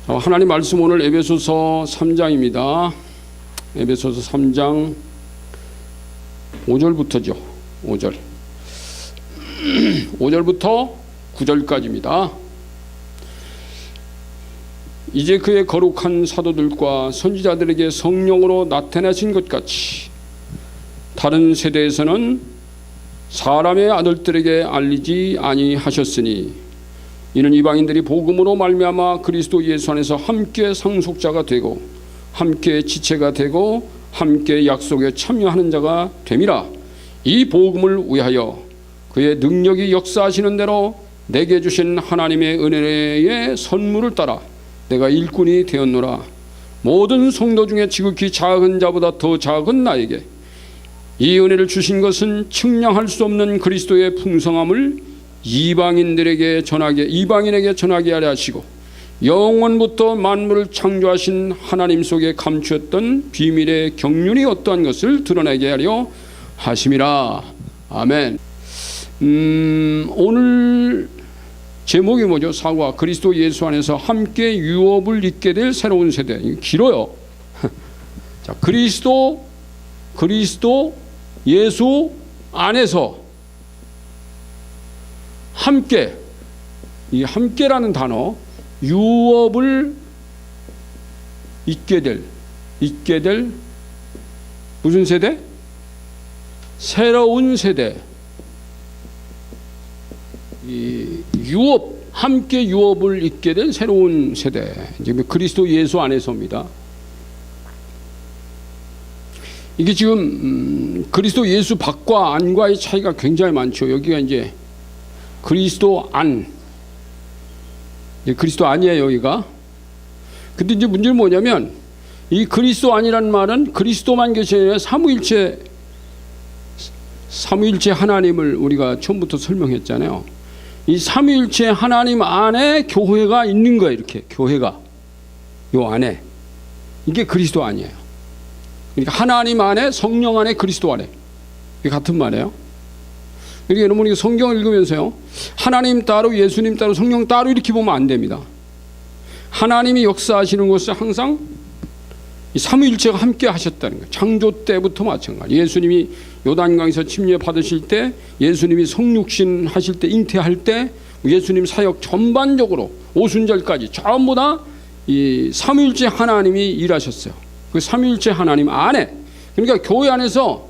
하나님 말씀 오늘 에베소서 3장입니다. 에베소서 3장 5절부터죠. 5절. 5절부터 9절까지입니다. 이제 그의 거룩한 사도들과 선지자들에게 성령으로 나타나신 것 같이 다른 세대에서는 사람의 아들들에게 알리지 아니하셨으니 이는 이방인들이 복음으로 말미암아 그리스도 예수 안에서 함께 상속자가 되고 함께 지체가 되고 함께 약속에 참여하는 자가 됨이라. 이 복음을 위하여 그의 능력이 역사하시는 대로 내게 주신 하나님의 은혜의 선물을 따라 내가 일꾼이 되었노라. 모든 성도 중에 지극히 작은 자보다 더 작은 나에게 이 은혜를 주신 것은 측량할 수 없는 그리스도의 풍성함을 이방인에게 전하게 하려 하시고 영원부터 만물을 창조하신 하나님 속에 감추었던 비밀의 경륜이 어떠한 것을 드러내게 하려 하심이라. 아멘. 오늘 제목이 뭐죠? 사과. 그리스도 예수 안에서 함께 유업을 잇게 될 새로운 세대. 길어요. 자, 그리스도 예수 안에서 함께, 이 함께라는 단어, 유업을 잇게 될 무슨 세대? 새로운 세대. 이 유업, 함께 유업을 잇게 될 새로운 세대. 지금 그리스도 예수 안에서입니다. 이게 지금 그리스도 예수 밖과 안과의 차이가 굉장히 많죠. 여기가 이제 그리스도 안, 그리스도 안이에요, 여기가. 근데 이제 문제는 뭐냐면, 이 그리스도 안이라는 말은 그리스도만 계시는 삼위일체 하나님을 우리가 처음부터 설명했잖아요. 이 삼위일체 하나님 안에 교회가 있는 거예요, 이렇게. 교회가. 요 안에. 이게 그리스도 안이에요. 그러니까 하나님 안에, 성령 안에, 그리스도 안에. 이게 같은 말이에요. 그러니까 여러분, 성경을 읽으면서요, 하나님 따로, 예수님 따로, 성령 따로 이렇게 보면 안 됩니다. 하나님이 역사하시는 것은 항상 이 삼위일체가 함께 하셨다는 거예요. 창조 때부터 마찬가지. 예수님이 요단강에서 침례 받으실 때, 예수님이 성육신 하실 때, 잉태할 때, 예수님 사역 전반적으로 오순절까지 전부 다 이 삼위일체 하나님이 일하셨어요. 그 삼위일체 하나님 안에, 그러니까 교회 안에서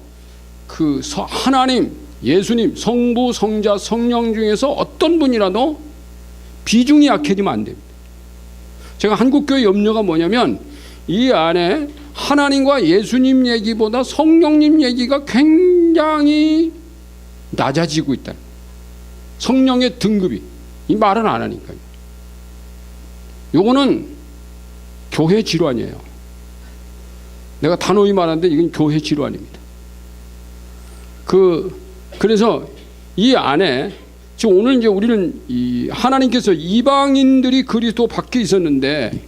그 하나님, 예수님, 성부, 성자, 성령 중에서 어떤 분이라도 비중이 약해지면 안 됩니다. 제가 한국교회 염려가 뭐냐면, 이 안에 하나님과 예수님 얘기보다 성령님 얘기가 굉장히 낮아지고 있다. 성령의 등급이. 이 말은 안 하니까요. 요거는 교회 질환이에요. 내가 단호히 말하는데 이건 교회 질환입니다. 그래서 이 안에 지금 오늘 이제 우리는 이 하나님께서 이방인들이 그리스도 밖에 있었는데,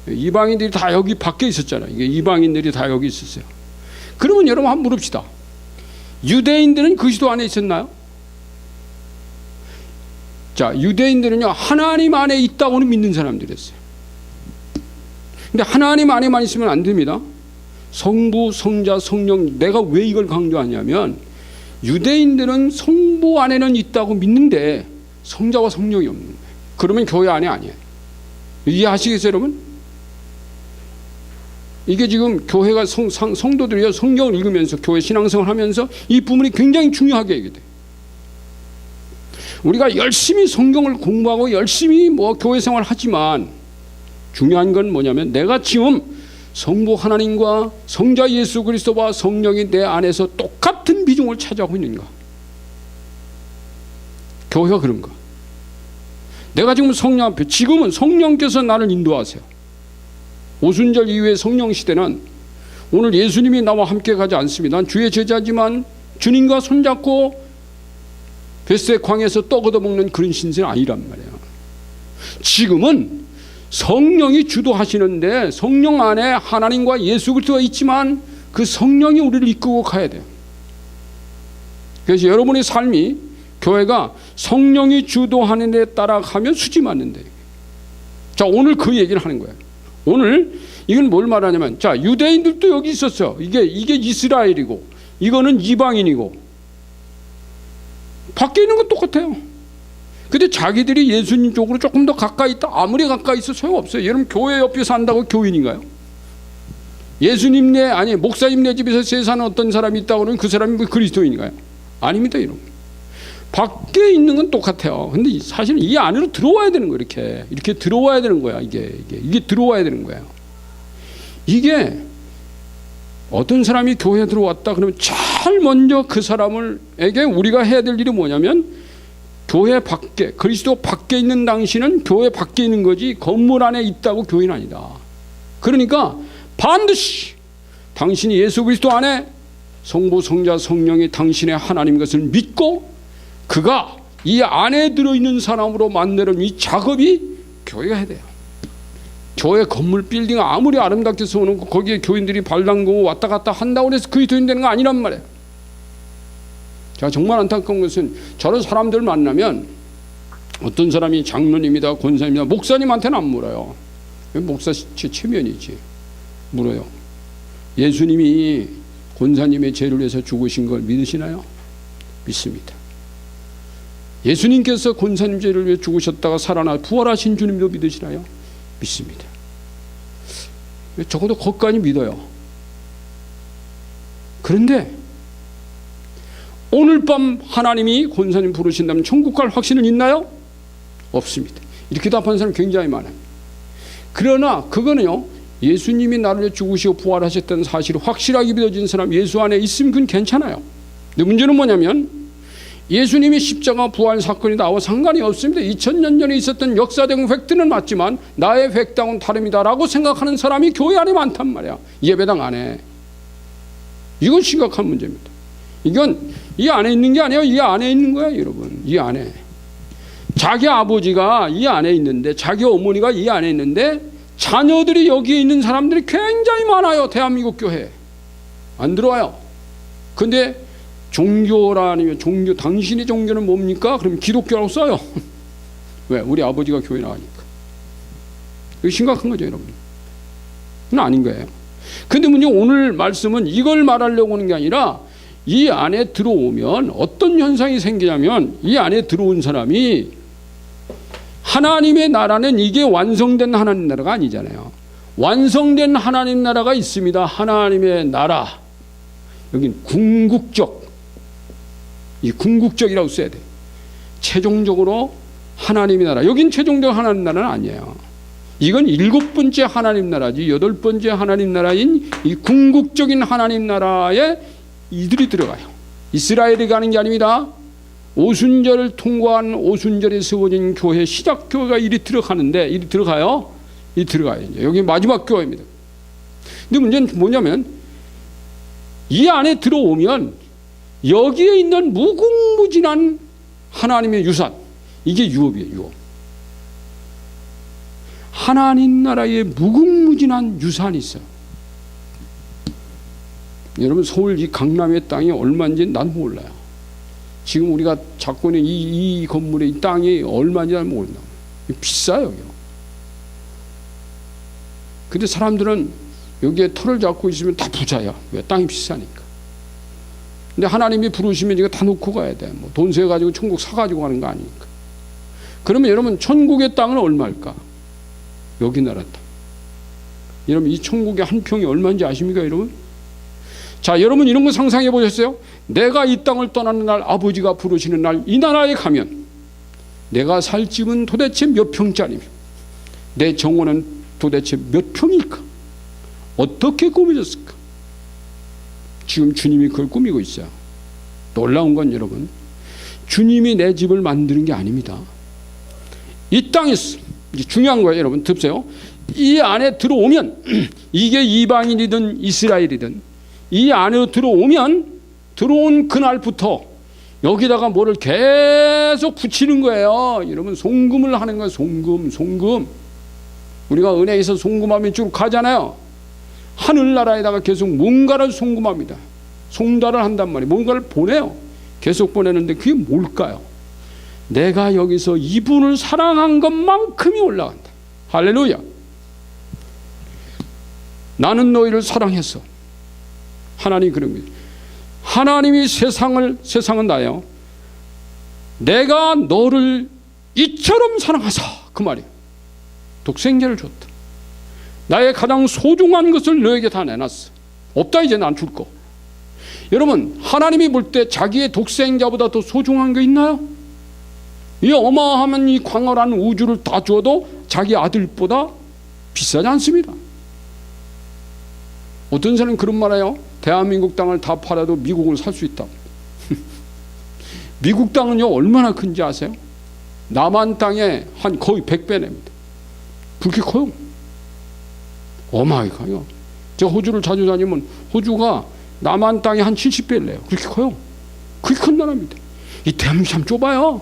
이방인들이 다 여기 밖에 있었잖아요. 이게 이방인들이 다 여기 있었어요. 그러면 여러분 한번 물읍시다. 유대인들은 그리스도 안에 있었나요? 자, 유대인들은요, 하나님 안에 있다고는 믿는 사람들이었어요. 근데 하나님 안에만 있으면 안 됩니다. 성부, 성자, 성령. 내가 왜 이걸 강조하냐면, 유대인들은 성부 안에는 있다고 믿는데 성자와 성령이 없는 거예요. 그러면 교회 안에 아니에요. 이해하시겠어요, 여러분? 이게 지금 교회가 성도들이 성경을 읽으면서 교회 신앙생활을 하면서 이 부분이 굉장히 중요하게 얘기돼요. 우리가 열심히 성경을 공부하고 열심히 교회 생활을 하지만 중요한 건 뭐냐면, 내가 지금 성부 하나님과 성자 예수 그리스도와 성령이 내 안에서 똑같은 비중을 차지하고 있는가? 교회가 그런가? 내가 지금 성령 앞에, 지금은 성령께서 나를 인도하세요. 오순절 이후의 성령 시대는 오늘 예수님이 나와 함께 가지 않습니다. 난 주의 제자지만 주님과 손잡고 벳세 광에서 떡 얻어먹는 그런 신세는 아니란 말이에요. 지금은 성령이 주도하시는데 성령 안에 하나님과 예수 그리스도가 있지만 그 성령이 우리를 이끌고 가야 돼요. 그래서 여러분의 삶이, 교회가 성령이 주도하는 데 따라가면 수지 맞는데, 자, 오늘 그 얘기를 하는 거예요. 오늘 이건 뭘 말하냐면, 자, 유대인들도 여기 있었어. 이게 이스라엘이고, 이거는 이방인이고, 밖에 있는 건 똑같아요. 근데 자기들이 예수님 쪽으로 조금 더 가까이 있다. 아무리 가까이 있어 소용없어요. 여러분, 교회 옆에 산다고 교인인가요? 목사님 네 집에서 세사는 어떤 사람이 있다고 그러면 그 사람이 그리스도인인가요? 아닙니다, 여러분. 밖에 있는 건 똑같아요. 근데 사실은 이 안으로 들어와야 되는 거예요. 이렇게 들어와야 되는 거야. 이게 들어와야 되는 거예요. 이게 어떤 사람이 교회에 들어왔다 그러면 제일 먼저 그 사람에게 우리가 해야 될 일이 뭐냐면, 교회 밖에, 그리스도 밖에 있는 당신은 교회 밖에 있는 거지 건물 안에 있다고 교인 아니다. 그러니까 반드시 당신이 예수 그리스도 안에 성부, 성자, 성령이 당신의 하나님 것을 믿고 그가 이 안에 들어있는 사람으로 만드는 이 작업이 교회가 해야 돼요. 교회 건물 빌딩 아무리 아름답게 세워놓고 거기에 교인들이 발 담그고 왔다 갔다 한다고 해서 그리스도인 되는 거 아니란 말이에요. 제가 정말 안타까운 것은 저런 사람들 만나면 어떤 사람이 장로님이다, 권사님이다, 목사님한테는 안 물어요. 목사 체면이지. 물어요. 예수님이 권사님의 죄를 위해서 죽으신 걸 믿으시나요? 믿습니다. 예수님께서 권사님 죄를 위해 죽으셨다가 살아나 부활하신 주님도 믿으시나요? 믿습니다. 적어도 거기까지 믿어요. 그런데 오늘 밤 하나님이 권사님 부르신다면 천국 갈 확신은 있나요? 없습니다. 이렇게 답하는 사람 굉장히 많아요. 그러나 그거는요, 예수님이 나를 위해 죽으시고 부활하셨다는 사실을 확실하게 믿어진 사람, 예수 안에 있으면 그건 괜찮아요. 근데 문제는 뭐냐면, 예수님이 십자가 부활 사건이 나와 상관이 없습니다. 2000년 전에 있었던 역사적 팩트는 맞지만 나의 팩트하고는 다릅니다라고 생각하는 사람이 교회 안에 많단 말이야. 예배당 안에. 이건 심각한 문제입니다. 이건 이 안에 있는 게 아니에요. 이 안에 있는 거예요, 여러분. 이 안에. 자기 아버지가 이 안에 있는데, 자기 어머니가 이 안에 있는데, 자녀들이 여기에 있는 사람들이 굉장히 많아요. 대한민국 교회에. 안 들어와요. 근데 종교라니, 당신의 종교는 뭡니까? 그럼 기독교라고 써요. 왜? 우리 아버지가 교회 나가니까. 이거 심각한 거죠, 여러분. 그건 아닌 거예요. 근데 문제 오늘 말씀은 이걸 말하려고 하는 게 아니라, 이 안에 들어오면 어떤 현상이 생기냐면, 이 안에 들어온 사람이 하나님의 나라는 이게 완성된 하나님 나라가 아니잖아요. 완성된 하나님 나라가 있습니다. 하나님의 나라. 여긴 궁극적. 이 궁극적이라고 써야 돼. 최종적으로 하나님의 나라. 여긴 최종적 하나님 나라는 아니에요. 이건 7번째 하나님 나라지. 8번째 하나님 나라인 이 궁극적인 하나님 나라에 이들이 들어가요. 이스라엘이 가는 게 아닙니다. 오순절을 통과한 오순절에 세워진 교회, 시작교회가 이리 들어가는데, 이리 들어가요. 이리 들어가요. 여기 마지막 교회입니다. 근데 문제는 뭐냐면, 이 안에 들어오면 여기에 있는 무궁무진한 하나님의 유산, 이게 유업이에요. 유업. 하나님 나라에 무궁무진한 유산이 있어요. 여러분, 서울 이 강남의 땅이 얼마인지 난 몰라요. 지금 우리가 잡고 있는 이 건물의 이 땅이 얼마인지 난 몰라요. 비싸요. 근데 사람들은 여기에 터를 잡고 있으면 다 부자야. 왜? 땅이 비싸니까. 근데 하나님이 부르시면 이거 다 놓고 가야 돼. 뭐 돈 세가지고 천국 사가지고 가는 거 아니니까. 그러면 여러분, 천국의 땅은 얼마일까? 여기 나라 땅. 여러분, 이 천국의 한 평이 얼마인지 아십니까, 여러분? 자, 여러분 이런 거 상상해 보셨어요? 내가 이 땅을 떠나는 날, 아버지가 부르시는 날, 이 나라에 가면 내가 살 집은 도대체 몇 평짜리며 내 정원은 도대체 몇 평일까? 어떻게 꾸며졌을까? 지금 주님이 그걸 꾸미고 있어요. 놀라운 건 여러분, 주님이 내 집을 만드는 게 아닙니다. 이 땅에서, 이게 중요한 거예요, 여러분. 듣세요. 이 안에 들어오면 이게 이방인이든 이스라엘이든 이 안으로 들어온 그날부터 여기다가 뭐를 계속 붙이는 거예요. 여러분, 송금을 하는 거예요. 송금. 우리가 은행에서 송금하면 쭉 가잖아요. 하늘나라에다가 계속 뭔가를 송금합니다. 송달을 한단 말이에요. 뭔가를 보내요. 계속 보내는데 그게 뭘까요? 내가 여기서 이분을 사랑한 것만큼이 올라간다. 할렐루야. 나는 너희를 사랑했어. 하나님 그럽니다. 하나님이 세상은 나요. 내가 너를 이처럼 사랑하사. 그 말이에요. 독생자를 줬다. 나의 가장 소중한 것을 너에게 다 내놨어. 없다 이제 난 줄 거. 여러분, 하나님이 볼 때 자기의 독생자보다 더 소중한 게 있나요? 이 어마어마한 이 광활한 우주를 다 줘도 자기 아들보다 비싸지 않습니다. 어떤 사람은 그런 말 해요. 대한민국 땅을 다 팔아도 미국을 살 수 있다. 미국 땅은요 얼마나 큰지 아세요? 남한 땅에 한 거의 100배 냅니다. 그렇게 커요. 어마어마하게 커요. 제가 호주를 자주 다니면 호주가 남한 땅에 한 70배를 내요. 그렇게 커요. 그게 큰 나라입니다. 이 대한민국 참 좁아요.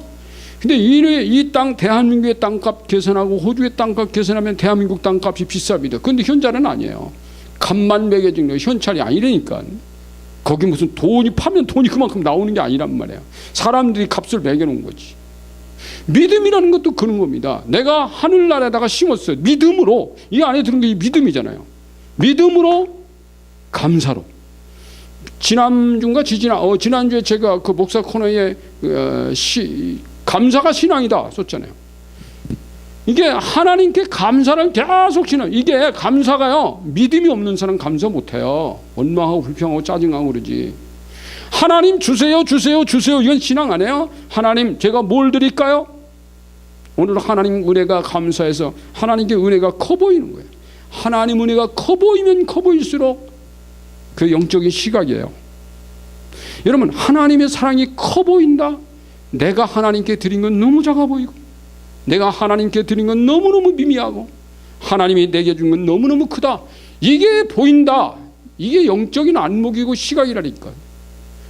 근데 이 땅 대한민국의 땅값 계산하고 호주의 땅값 계산하면 대한민국 땅값이 비쌉니다. 그런데 현찰은 아니에요. 값만 매겨진 거 현찰이 아니라니까. 거기 무슨 돈이 파면 돈이 그만큼 나오는 게 아니란 말이에요. 사람들이 값을 매겨놓은 거지. 믿음이라는 것도 그런 겁니다. 내가 하늘나라에다가 심었어요. 믿음으로. 이 안에 들은 게 믿음이잖아요. 믿음으로, 감사로. 지난주에 제가 그 목사 코너에 감사가 신앙이다 썼잖아요. 이게 하나님께 감사를 계속 이게 감사가요, 믿음이 없는 사람 감사 못해요. 원망하고 불평하고 짜증하고 그러지. 하나님 주세요 이건 신앙 안 해요? 하나님 제가 뭘 드릴까요? 오늘 하나님 은혜가 감사해서 하나님께 은혜가 커 보이는 거예요. 하나님 은혜가 커 보이면 커 보일수록 그 영적인 시각이에요. 여러분, 하나님의 사랑이 커 보인다? 내가 하나님께 드린 건 너무 작아 보이고, 내가 하나님께 드린 건 너무너무 미미하고, 하나님이 내게 준 건 너무너무 크다. 이게 보인다. 이게 영적인 안목이고 시각이라니까.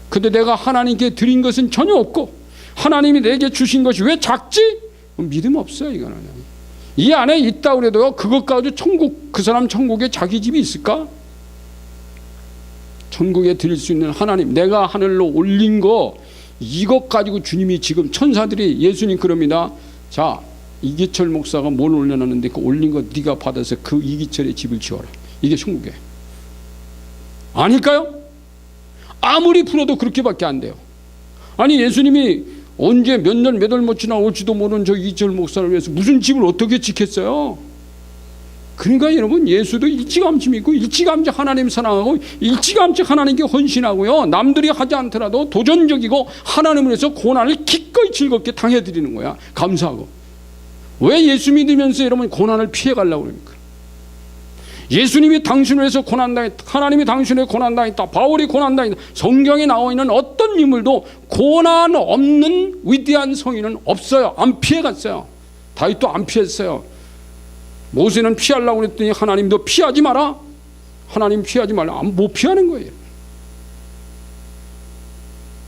근데 내가 하나님께 드린 것은 전혀 없고 하나님이 내게 주신 것이 왜 작지? 믿음 없어요. 이거는. 이 안에 있다 그래도요, 그것 가지고 그 사람 천국에 자기 집이 있을까? 천국에 드릴 수 있는 하나님, 내가 하늘로 올린 거, 이것 가지고 주님이 지금 천사들이 예수님 그럽니다. 자, 이기철 목사가 뭘 올려놨는데 그 올린 거 네가 받아서 그 이기철의 집을 지어라. 이게 천국이에요. 아닐까요? 아무리 풀어도 그렇게밖에 안 돼요. 아니, 예수님이 언제 몇 년 몇 월 못 지나올지도 모르는 저 이기철 목사를 위해서 무슨 집을 어떻게 지켰어요? 그러니까 여러분, 예수도 일찌감치 믿고 일찌감치 하나님 사랑하고 일찌감치 하나님께 헌신하고요, 남들이 하지 않더라도 도전적이고 하나님을 위해서 고난을 기꺼이 즐겁게 당해드리는 거야. 감사하고. 왜 예수 믿으면서 여러분 고난을 피해가려고 그럽니까? 예수님이 당신을 위해서 고난당했다, 하나님이 당신을 고난당했다, 바울이 고난당했다. 성경에 나와 있는 어떤 인물도 고난 없는 위대한 성인은 없어요. 안 피해갔어요. 다윗도 안 피했어요. 모세는 피하려고 그랬더니 하나님 너 피하지 마라. 하나님 피하지 말라. 못 피하는 거예요.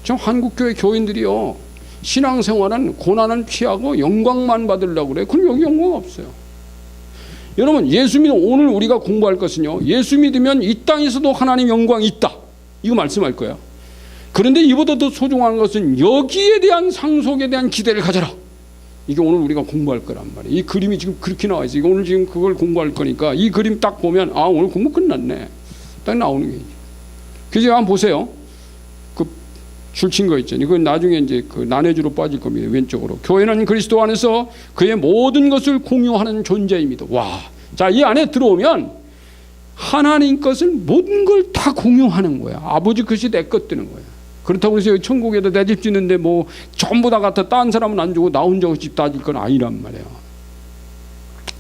지금 한국교회 교인들이요, 신앙생활은 고난은 피하고 영광만 받으려고 그래요. 그럼 여기 영광 없어요. 여러분, 예수 믿으면 오늘 우리가 공부할 것은요, 예수 믿으면 이 땅에서도 하나님 영광이 있다. 이거 말씀할 거예요. 그런데 이보다 더 소중한 것은 여기에 대한 상속에 대한 기대를 가져라. 이게 오늘 우리가 공부할 거란 말이에요. 이 그림이 지금 그렇게 나와 있어요. 오늘 지금 그걸 공부할 거니까 이 그림 딱 보면 아, 오늘 공부 끝났네. 딱 나오는 게. 그래서 한번 보세요. 그 줄친 거 있잖아요. 이건 나중에 이제 그 난해주로 빠질 겁니다. 왼쪽으로. 교회는 그리스도 안에서 그의 모든 것을 공유하는 존재입니다. 와, 자, 이 안에 들어오면 하나님 것을 모든 걸 다 공유하는 거야. 아버지 것이 내 것 되는 거야. 그렇다고 해서 천국에다 내 집 짓는데 뭐 전부 다 갖다 딴 사람은 안 주고 나 혼자 집 다 질 건 아니란 말이에요.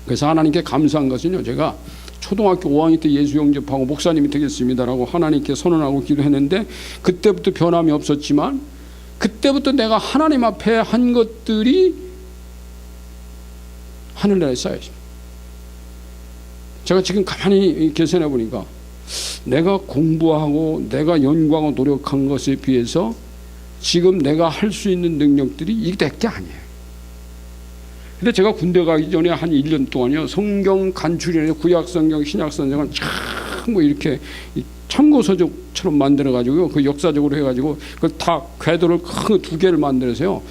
그래서 하나님께 감사한 것은요, 제가 초등학교 5학년 때 예수 영접하고 목사님이 되겠습니다라고 하나님께 선언하고 기도했는데 그때부터 변함이 없었지만 그때부터 내가 하나님 앞에 한 것들이 하늘나라에 쌓여있습니다. 제가 지금 가만히 계산해 보니까 내가 공부하고 내가 연구하고 노력한 것에 비해서 지금 내가 할 수 있는 능력들이 이게 내 게 아니에요. 근데 제가 군대 가기 전에 한 1년 동안요, 성경 간추리에 구약 성경, 신약 성경을 참 뭐 이렇게 참고서적처럼 만들어 가지고요, 그 역사적으로 해 가지고 그 다 궤도를 큰 2개를 만들어서요,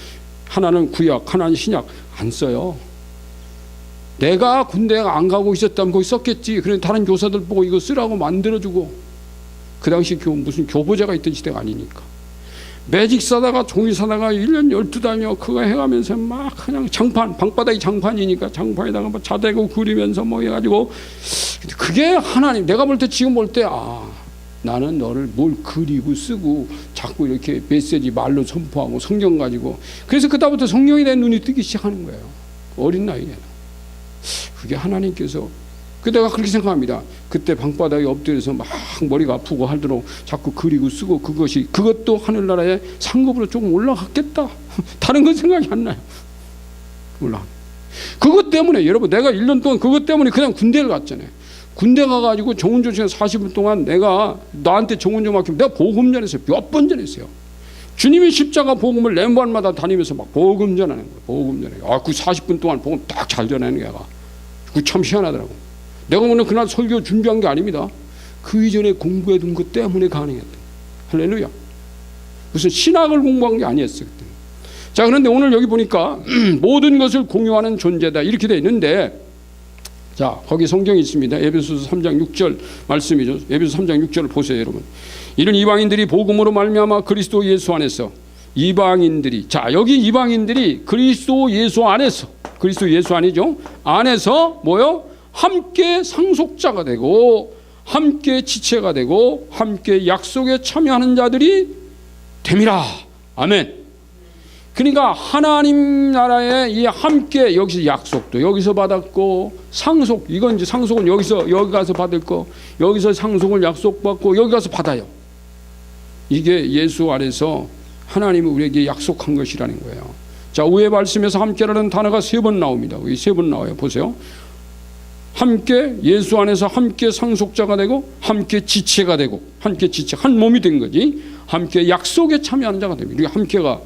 하나는 구약, 하나는 신약 안 써요. 내가 군대 안 가고 있었다면 거기 썼겠지. 그래 다른 교사들 보고 이거 쓰라고 만들어주고. 그 당시 무슨 교보제가 있던 시대가 아니니까. 매직 사다가 종이 사다가 1년 12달이며 그거 해가면서 막 그냥 장판, 방바닥이 장판이니까 장판에다가 뭐 자대고 그리면서 뭐 해가지고. 그게 하나님, 내가 볼 때 지금 볼 때 나는 너를 뭘 그리고 쓰고 자꾸 이렇게 메시지 말로 선포하고 성경 가지고. 그래서 그다음부터 성령이 내 눈이 뜨기 시작하는 거예요. 어린 나이에. 그게 하나님께서, 내가 그렇게 생각합니다. 그때 방바닥에 엎드려서 막 머리가 아프고 하도록 자꾸 그리고 쓰고 그것도 하늘나라의 상급으로 조금 올라갔겠다. 다른 건 생각이 안 나요. 그것 때문에 여러분, 내가 1년 동안 그것 때문에 그냥 군대를 갔잖아요. 군대 가가지고 정운조 시간 40분 동안 내가 나한테 정운조 맡기면 내가 복음 전했어요. 몇 번 전했어요. 주님의 십자가 복음을 렘반마다 다니면서 막 복음 전하는 거예요. 복음 전해. 그 40분 동안 복음 딱 잘 전하는 게 그 참 희한하더라고. 내가 오늘 그날 설교 준비한 게 아닙니다. 그 이전에 공부해 둔 것 때문에 가능했다. 할렐루야. 무슨 신학을 공부한 게 아니었어요. 그때. 자, 그런데 오늘 여기 보니까 모든 것을 공유하는 존재다 이렇게 돼 있는데, 자, 거기 성경이 있습니다. 에베소서 3장 6절 말씀이죠. 에베소서 3장 6절을 보세요, 여러분. 이런 이방인들이 복음으로 말미암아 그리스도 예수 안에서, 이방인들이, 자, 여기 이방인들이 그리스도 예수 안에서, 그리스도 예수 아니죠? 안에서 뭐요? 함께 상속자가 되고 함께 지체가 되고 함께 약속에 참여하는 자들이 됨이라. 아멘. 그러니까 하나님 나라에 이 함께, 여기서 약속도 여기서 받았고, 상속, 이건 이제 상속은 여기 가서 받을 거, 여기서 상속을 약속받고 여기 가서 받아요. 이게 예수 안에서 하나님이 우리에게 약속한 것이라는 거예요. 자, 위에 말씀에서 함께라는 단어가 3번 나옵니다. 여기 3번 나와요. 보세요. 함께, 예수 안에서 함께 상속자가 되고 함께 지체가 되고, 함께 지체, 한 몸이 된 거지. 함께 약속에 참여하는 자가 됩니다. 이게 함께가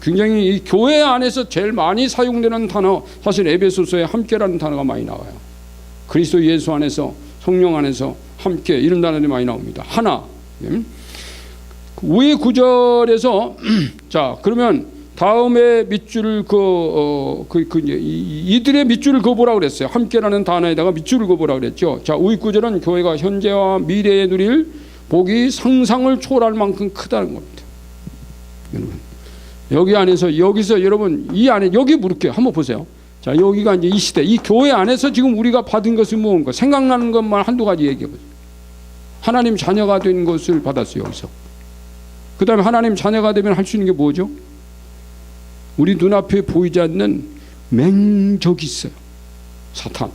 굉장히 이 교회 안에서 제일 많이 사용되는 단어, 사실 에베소서에 함께라는 단어가 많이 나와요. 그리스도 예수 안에서, 성령 안에서 함께, 이런 단어들이 많이 나옵니다. 하나. 위의 구절에서 자, 그러면 다음에 밑줄을 이들의 밑줄을 그어보라고 그랬어요. 함께라는 단어에다가 밑줄을 그어보라고 그랬죠. 자, 위 구절은 교회가 현재와 미래에 누릴 복이 상상을 초월할 만큼 크다는 겁니다. 여러분, 여기 안에서, 여기서 여러분, 이 안에, 여기 물을게요. 한번 보세요. 자, 여기가 이제 이 시대, 이 교회 안에서 지금 우리가 받은 것은 뭔가, 생각나는 것만 한두 가지 얘기해 보세요. 하나님 자녀가 된 것을 받았어요, 여기서. 그 다음에 하나님 자녀가 되면 할 수 있는 게 뭐죠? 우리 눈앞에 보이지 않는 맹적이 있어요. 사탄.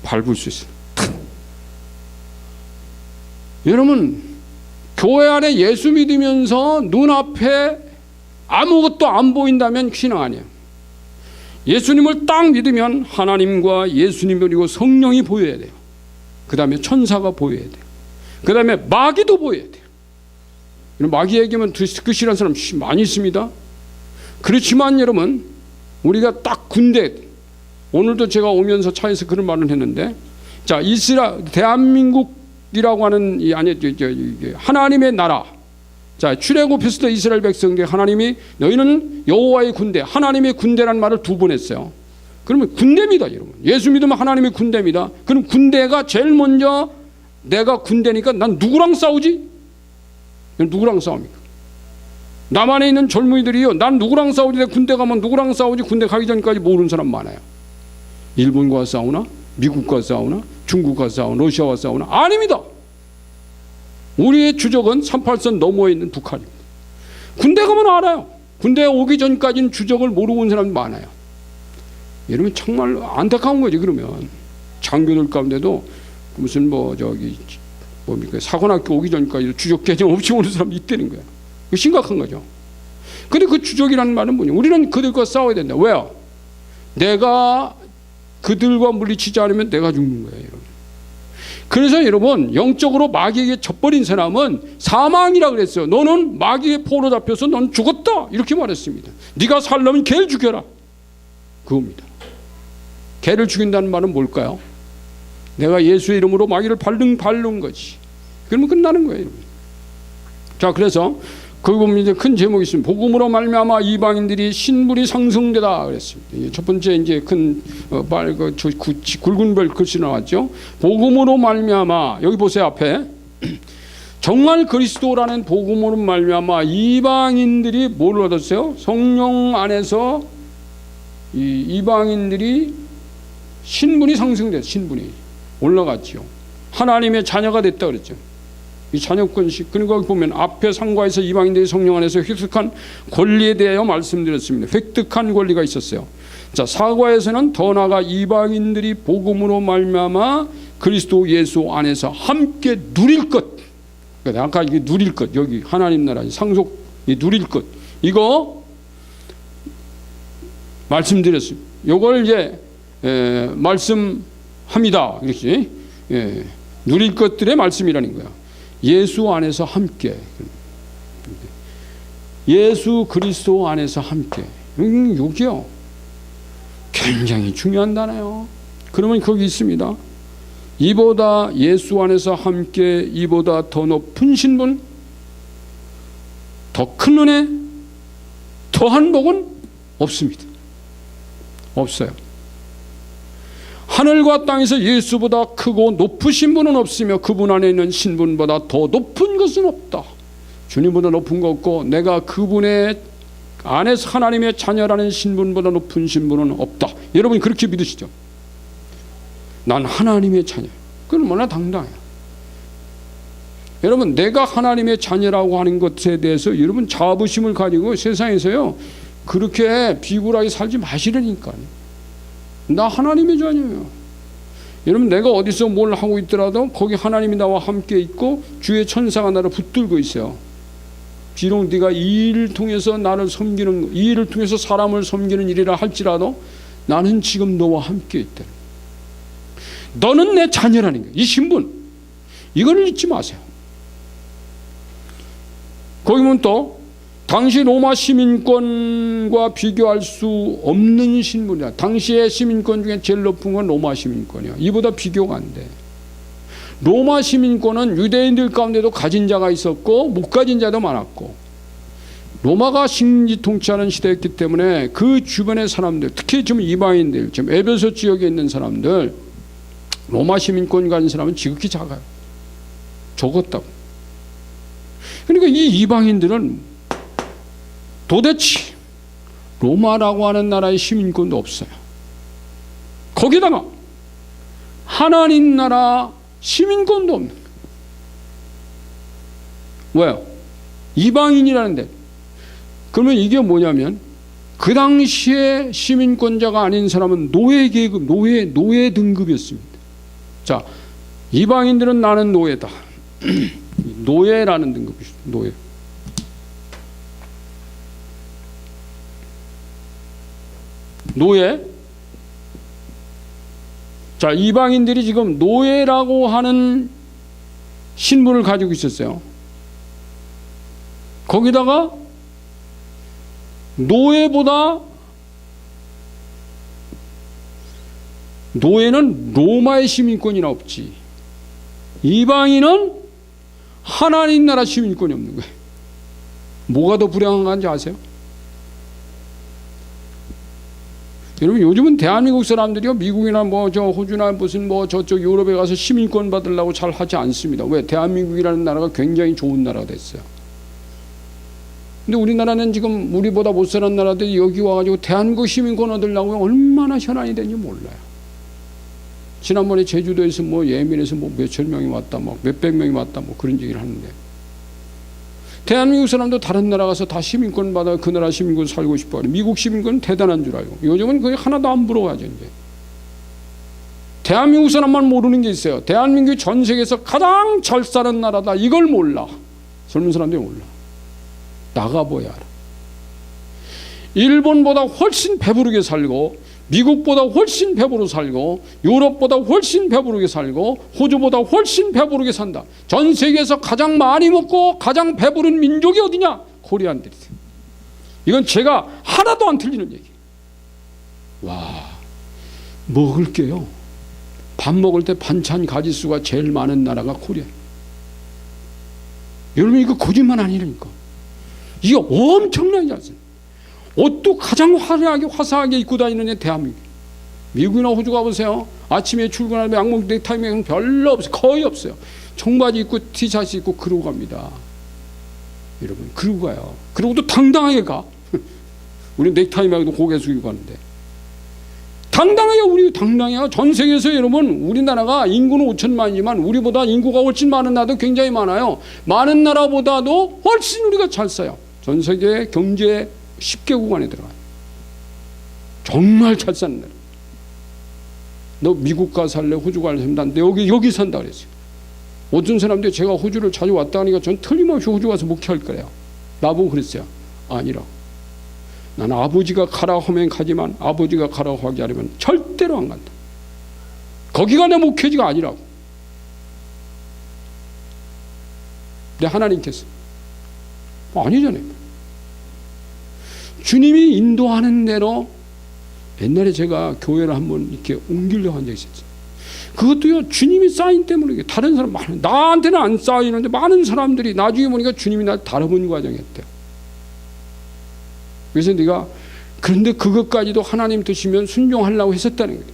밟을 수 있어요. 여러분, 교회 안에 예수 믿으면서 눈앞에 아무것도 안 보인다면 신앙 아니에요. 예수님을 딱 믿으면 하나님과 예수님 그리고 성령이 보여야 돼요. 그 다음에 천사가 보여야 돼요. 그 다음에 마귀도 보여야 돼요. 마귀 얘기하면 듣기 싫어하는 사람 많이 있습니다. 그렇지만 여러분, 우리가 딱 군대, 오늘도 제가 오면서 차에서 그런 말을 했는데, 자, 대한민국이라고 하는 하나님의 나라, 자, 출애굽했을 때 이스라엘 백성들, 하나님이 너희는 여호와의 군대, 하나님의 군대라는 말을 2번 했어요. 그러면 군대입니다, 여러분. 예수 믿으면 하나님의 군대입니다. 그럼 군대가 제일 먼저, 내가 군대니까 난 누구랑 싸우지? 누구랑 싸웁니까? 남한에 있는 젊은이들이요, 난 누구랑 싸우지? 내가 군대 가면 누구랑 싸우지? 군대 가기 전까지 모르는 사람 많아요. 일본과 싸우나? 미국과 싸우나? 중국과 싸우나? 러시아와 싸우나? 아닙니다. 우리의 주적은 38선 너머에 있는 북한입니다. 군대 가면 알아요. 군대 오기 전까지는 주적을 모르고 온 사람이 많아요. 여러분, 정말 안타까운 거지. 그러면 장교들 가운데도 무슨 뭡니까, 사관학교 오기 전까지 주적 개념 없이 오는 사람이 있다는 거야. 심각한 거죠. 근데 그 주적이라는 말은 뭐냐? 우리는 그들과 싸워야 된다. 왜요? 내가 그들과 물리치지 않으면 내가 죽는 거예요, 여러분. 그래서 여러분, 영적으로 마귀에게 져버린 사람은 사망이라 그랬어요. 너는 마귀의 포로 잡혀서 넌 죽었다, 이렇게 말했습니다. 네가 살려면 개를 죽여라, 그겁니다. 개를 죽인다는 말은 뭘까요? 내가 예수의 이름으로 마귀를 밟는 거지. 그러면 끝나는 거예요, 여러분. 자, 그래서 거기 보면 이제 큰 제목이 있습니다. 복음으로 말미암아 이방인들이 신분이 상승되다 그랬습니다. 첫 번째 이제 큰 굵은 별 글씨 나왔죠. 복음으로 말미암아, 여기 보세요 앞에. 정말 그리스도라는 복음으로 말미암아 이방인들이 뭘 얻었어요? 성령 안에서 이방인들이 신분이 상승됐어요. 신분이 올라갔죠. 하나님의 자녀가 됐다 그랬죠. 이 자녀권식. 그러니까 보면 앞에 상과에서 이방인들이 성령 안에서 획득한 권리에 대하여 말씀드렸습니다. 획득한 권리가 있었어요. 자, 사과에서는 더 나아가 이방인들이 복음으로 말미암아 그리스도 예수 안에서 함께 누릴 것. 그러니까 아까 이게 누릴 것, 여기 하나님 나라 상속 누릴 것, 이거 말씀드렸습니다. 이걸 이제 말씀합니다. 이렇게 누릴 것들의 말씀이라는 거야. 예수 안에서 함께, 예수 그리스도 안에서 함께. 여기요 굉장히 중요한 단어예요. 그러면 거기 있습니다. 이보다 예수 안에서 함께 이보다 더 높은 신분, 더 큰 은혜, 더한 복은 없습니다. 없어요. 하늘과 땅에서 예수보다 크고 높으신 분은 없으며 그분 안에 있는 신분보다 더 높은 것은 없다. 주님보다 높은 거 없고 내가 그분의 안에서 하나님의 자녀라는 신분보다 높은 신분은 없다. 여러분 그렇게 믿으시죠? 난 하나님의 자녀. 그건 얼마나 당당해요. 여러분 내가 하나님의 자녀라고 하는 것에 대해서 여러분 자부심을 가지고 세상에서요 그렇게 비굴하게 살지 마시라니까요. 나 하나님의 자녀예요. 여러분 내가 어디서 뭘 하고 있더라도 거기 하나님이 나와 함께 있고 주의 천사가 나를 붙들고 있어요. 비록 네가 이 일을 통해서 나를 섬기는, 이 일을 통해서 사람을 섬기는 일이라 할지라도 나는 지금 너와 함께 있다. 너는 내 자녀라는 거예요. 이 신분, 이걸 잊지 마세요. 거기 보면 또 당시 로마 시민권과 비교할 수 없는 신분이야. 당시의 시민권 중에 제일 높은 건 로마 시민권이야. 이보다 비교가 안 돼. 로마 시민권은 유대인들 가운데도 가진 자가 있었고 못 가진 자도 많았고, 로마가 식민지 통치하는 시대였기 때문에 그 주변의 사람들, 특히 지금 이방인들, 지금 에베소 지역에 있는 사람들, 로마 시민권 가진 사람은 지극히 작아요. 적었다고. 그러니까 이 이방인들은 도대체 로마라고 하는 나라의 시민권도 없어요. 거기다가 하나님 나라 시민권도 없는 거예요. 왜요? 이방인이라는데. 그러면 이게 뭐냐면 그 당시에 시민권자가 아닌 사람은 노예 계급, 노예 등급이었습니다. 자, 이방인들은 나는 노예다. 노예라는 등급이죠. 노예. 노예. 자, 이방인들이 지금 노예라고 하는 신분을 가지고 있었어요. 거기다가 노예는 로마의 시민권이나 없지. 이방인은 하나님 나라 시민권이 없는 거예요. 뭐가 더 불행한 건지 아세요? 여러분 요즘은 대한민국 사람들이요 미국이나 뭐 저 호주나 무슨 뭐 저쪽 유럽에 가서 시민권 받으려고 잘 하지 않습니다. 왜? 대한민국이라는 나라가 굉장히 좋은 나라가 됐어요. 근데 우리나라는 지금 우리보다 못 사는 나라들이 여기 와가지고 대한민국 시민권 얻으려고 얼마나 현안이 되는지 몰라요. 지난번에 제주도에서 뭐 예민해서 뭐 몇천 명이 왔다, 뭐 몇백 명이 왔다, 뭐 그런 얘기를 하는데, 대한민국 사람도 다른 나라 가서 다 시민권 받아 그 나라 시민권 살고 싶어 하는, 미국 시민권은 대단한 줄 알고 요즘은 그게 하나도 안 부러워하죠. 이제 대한민국 사람만 모르는 게 있어요. 대한민국이 전 세계에서 가장 잘 사는 나라다, 이걸 몰라. 젊은 사람들이 몰라. 나가봐야 알아. 일본보다 훨씬 배부르게 살고, 미국보다 훨씬 배부르게 살고, 유럽보다 훨씬 배부르게 살고, 호주보다 훨씬 배부르게 산다. 전 세계에서 가장 많이 먹고 가장 배부른 민족이 어디냐? 코리안들이다. 이건 제가 하나도 안 틀리는 얘기예요. 와, 먹을 게요, 밥 먹을 때 반찬 가지수가 제일 많은 나라가 코리아. 여러분 이거 거짓말 아니라니까. 이게 엄청나게 잘 써요. 옷도 가장 화사하게 입고 다니는 대한민국. 미국이나 호주 가보세요. 아침에 출근하면 양복 넥타이면 별로 없어요. 거의 없어요. 청바지 입고 티셔츠 입고 그러고 갑니다. 여러분, 그러고 가요. 그러고 또 당당하게 가. 우리 넥타이만 해도 고개 숙이고 가는데. 당당해요. 우리 당당해요. 전 세계에서 여러분, 우리나라가 인구는 5천만이지만 우리보다 인구가 훨씬 많은 나라도 굉장히 많아요. 많은 나라보다도 훨씬 우리가 잘 써요. 전 세계 경제 10개국 안에 들어가요. 정말 잘 사는 나라. 너 미국 가 살래? 호주 갈래? 난데 여기 산다 그랬어요. 어떤 사람들이 제가 호주를 자주 왔다 하니까 전 틀림없이 호주 가서 목회할 거래요. 나보고 그랬어요. 아니라. 난 아버지가 가라고 하면 가지만 아버지가 가라고 하지 않으면 절대로 안 간다. 거기가 내 목회지가 아니라고. 근데 하나님께서 아니잖아요. 주님이 인도하는 대로 옛날에 제가 교회를 한번 이렇게 옮기려고 한 적이 있었어요. 그것도요, 주님이 쌓인 때문에. 다른 사람 나한테는 안 쌓이는데 많은 사람들이 나중에 보니까 주님이 날 다뤄본 과정이었대요. 그래서 네가 그런데 그것까지도 하나님 뜻이면 순종하려고 했었다는 거예요.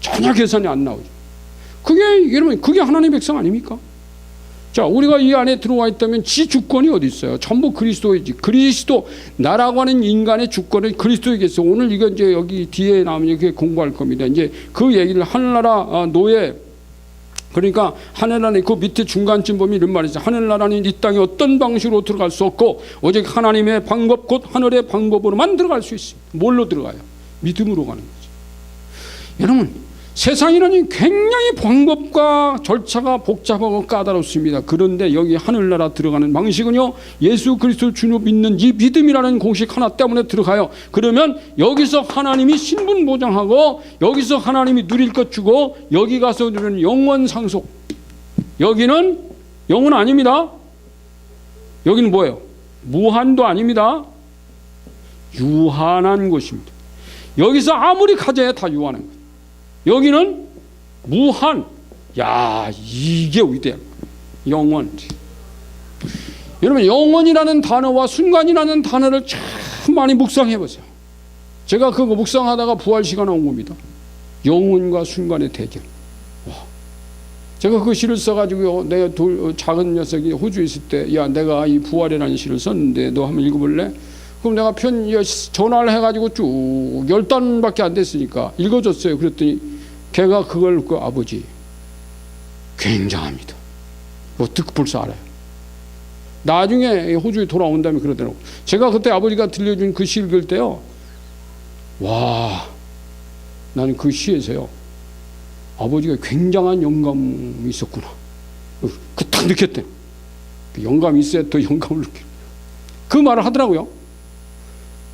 전혀 계산이 안 나오죠. 그게 여러분, 그게 하나님의 백성 아닙니까? 자, 우리가 이 안에 들어와 있다면 지 주권이 어디 있어요? 전부 그리스도이지. 그리스도, 나라고 하는 인간의 주권은 그리스도에게 있어. 오늘 이거 이제 여기 뒤에 나오면 이렇게 공부할 겁니다. 이제 그 얘기를 하늘나라 노예, 그러니까 하늘나라는 그 밑에 중간쯤 보면 이런 말이 있어요. 하늘나라는 이 땅에 어떤 방식으로 들어갈 수 없고 오직 하나님의 방법, 곧 하늘의 방법으로만 들어갈 수 있어요. 뭘로 들어가요? 믿음으로 가는 거죠. 여러분, 세상에는 굉장히 방법과 절차가 복잡하고 까다롭습니다. 그런데 여기 하늘나라 들어가는 방식은요, 예수 그리스도 주를 믿는 이 믿음이라는 공식 하나 때문에 들어가요. 그러면 여기서 하나님이 신분 보장하고 여기서 하나님이 누릴 것 주고 여기 가서 누리는 영원 상속. 여기는 영원 아닙니다. 여기는 뭐예요? 무한도 아닙니다. 유한한 곳입니다. 여기서 아무리 가져야 다 유한한 거예요. 여기는 무한. 야, 이게 위대한 영원. 여러분, 영원이라는 단어와 순간이라는 단어를 참 많이 묵상해 보세요. 제가 그거 묵상하다가 부활 시간 온 겁니다. 영원과 순간의 대결. 와. 제가 그 시를 써가지고 내가 작은 녀석이 호주에 있을 때, 야, 내가 이 부활이라는 시를 썼는데 너 한번 읽어볼래? 그럼 내가 전화를 해가지고 쭉 10단밖에 안 됐으니까 읽어줬어요. 그랬더니 걔가 그걸 그 아버지 굉장합니다. 뭐 듣고 벌써 알아요. 나중에 호주에 돌아온 다음에 그러더라고. 제가 그때 아버지가 들려준 그 시 읽을 때요, 와, 나는 그 시에서요 아버지가 굉장한 영감이 있었구나. 그 딱 느꼈대. 그 영감이 있어야 더 영감을 느껴. 그 말을 하더라고요.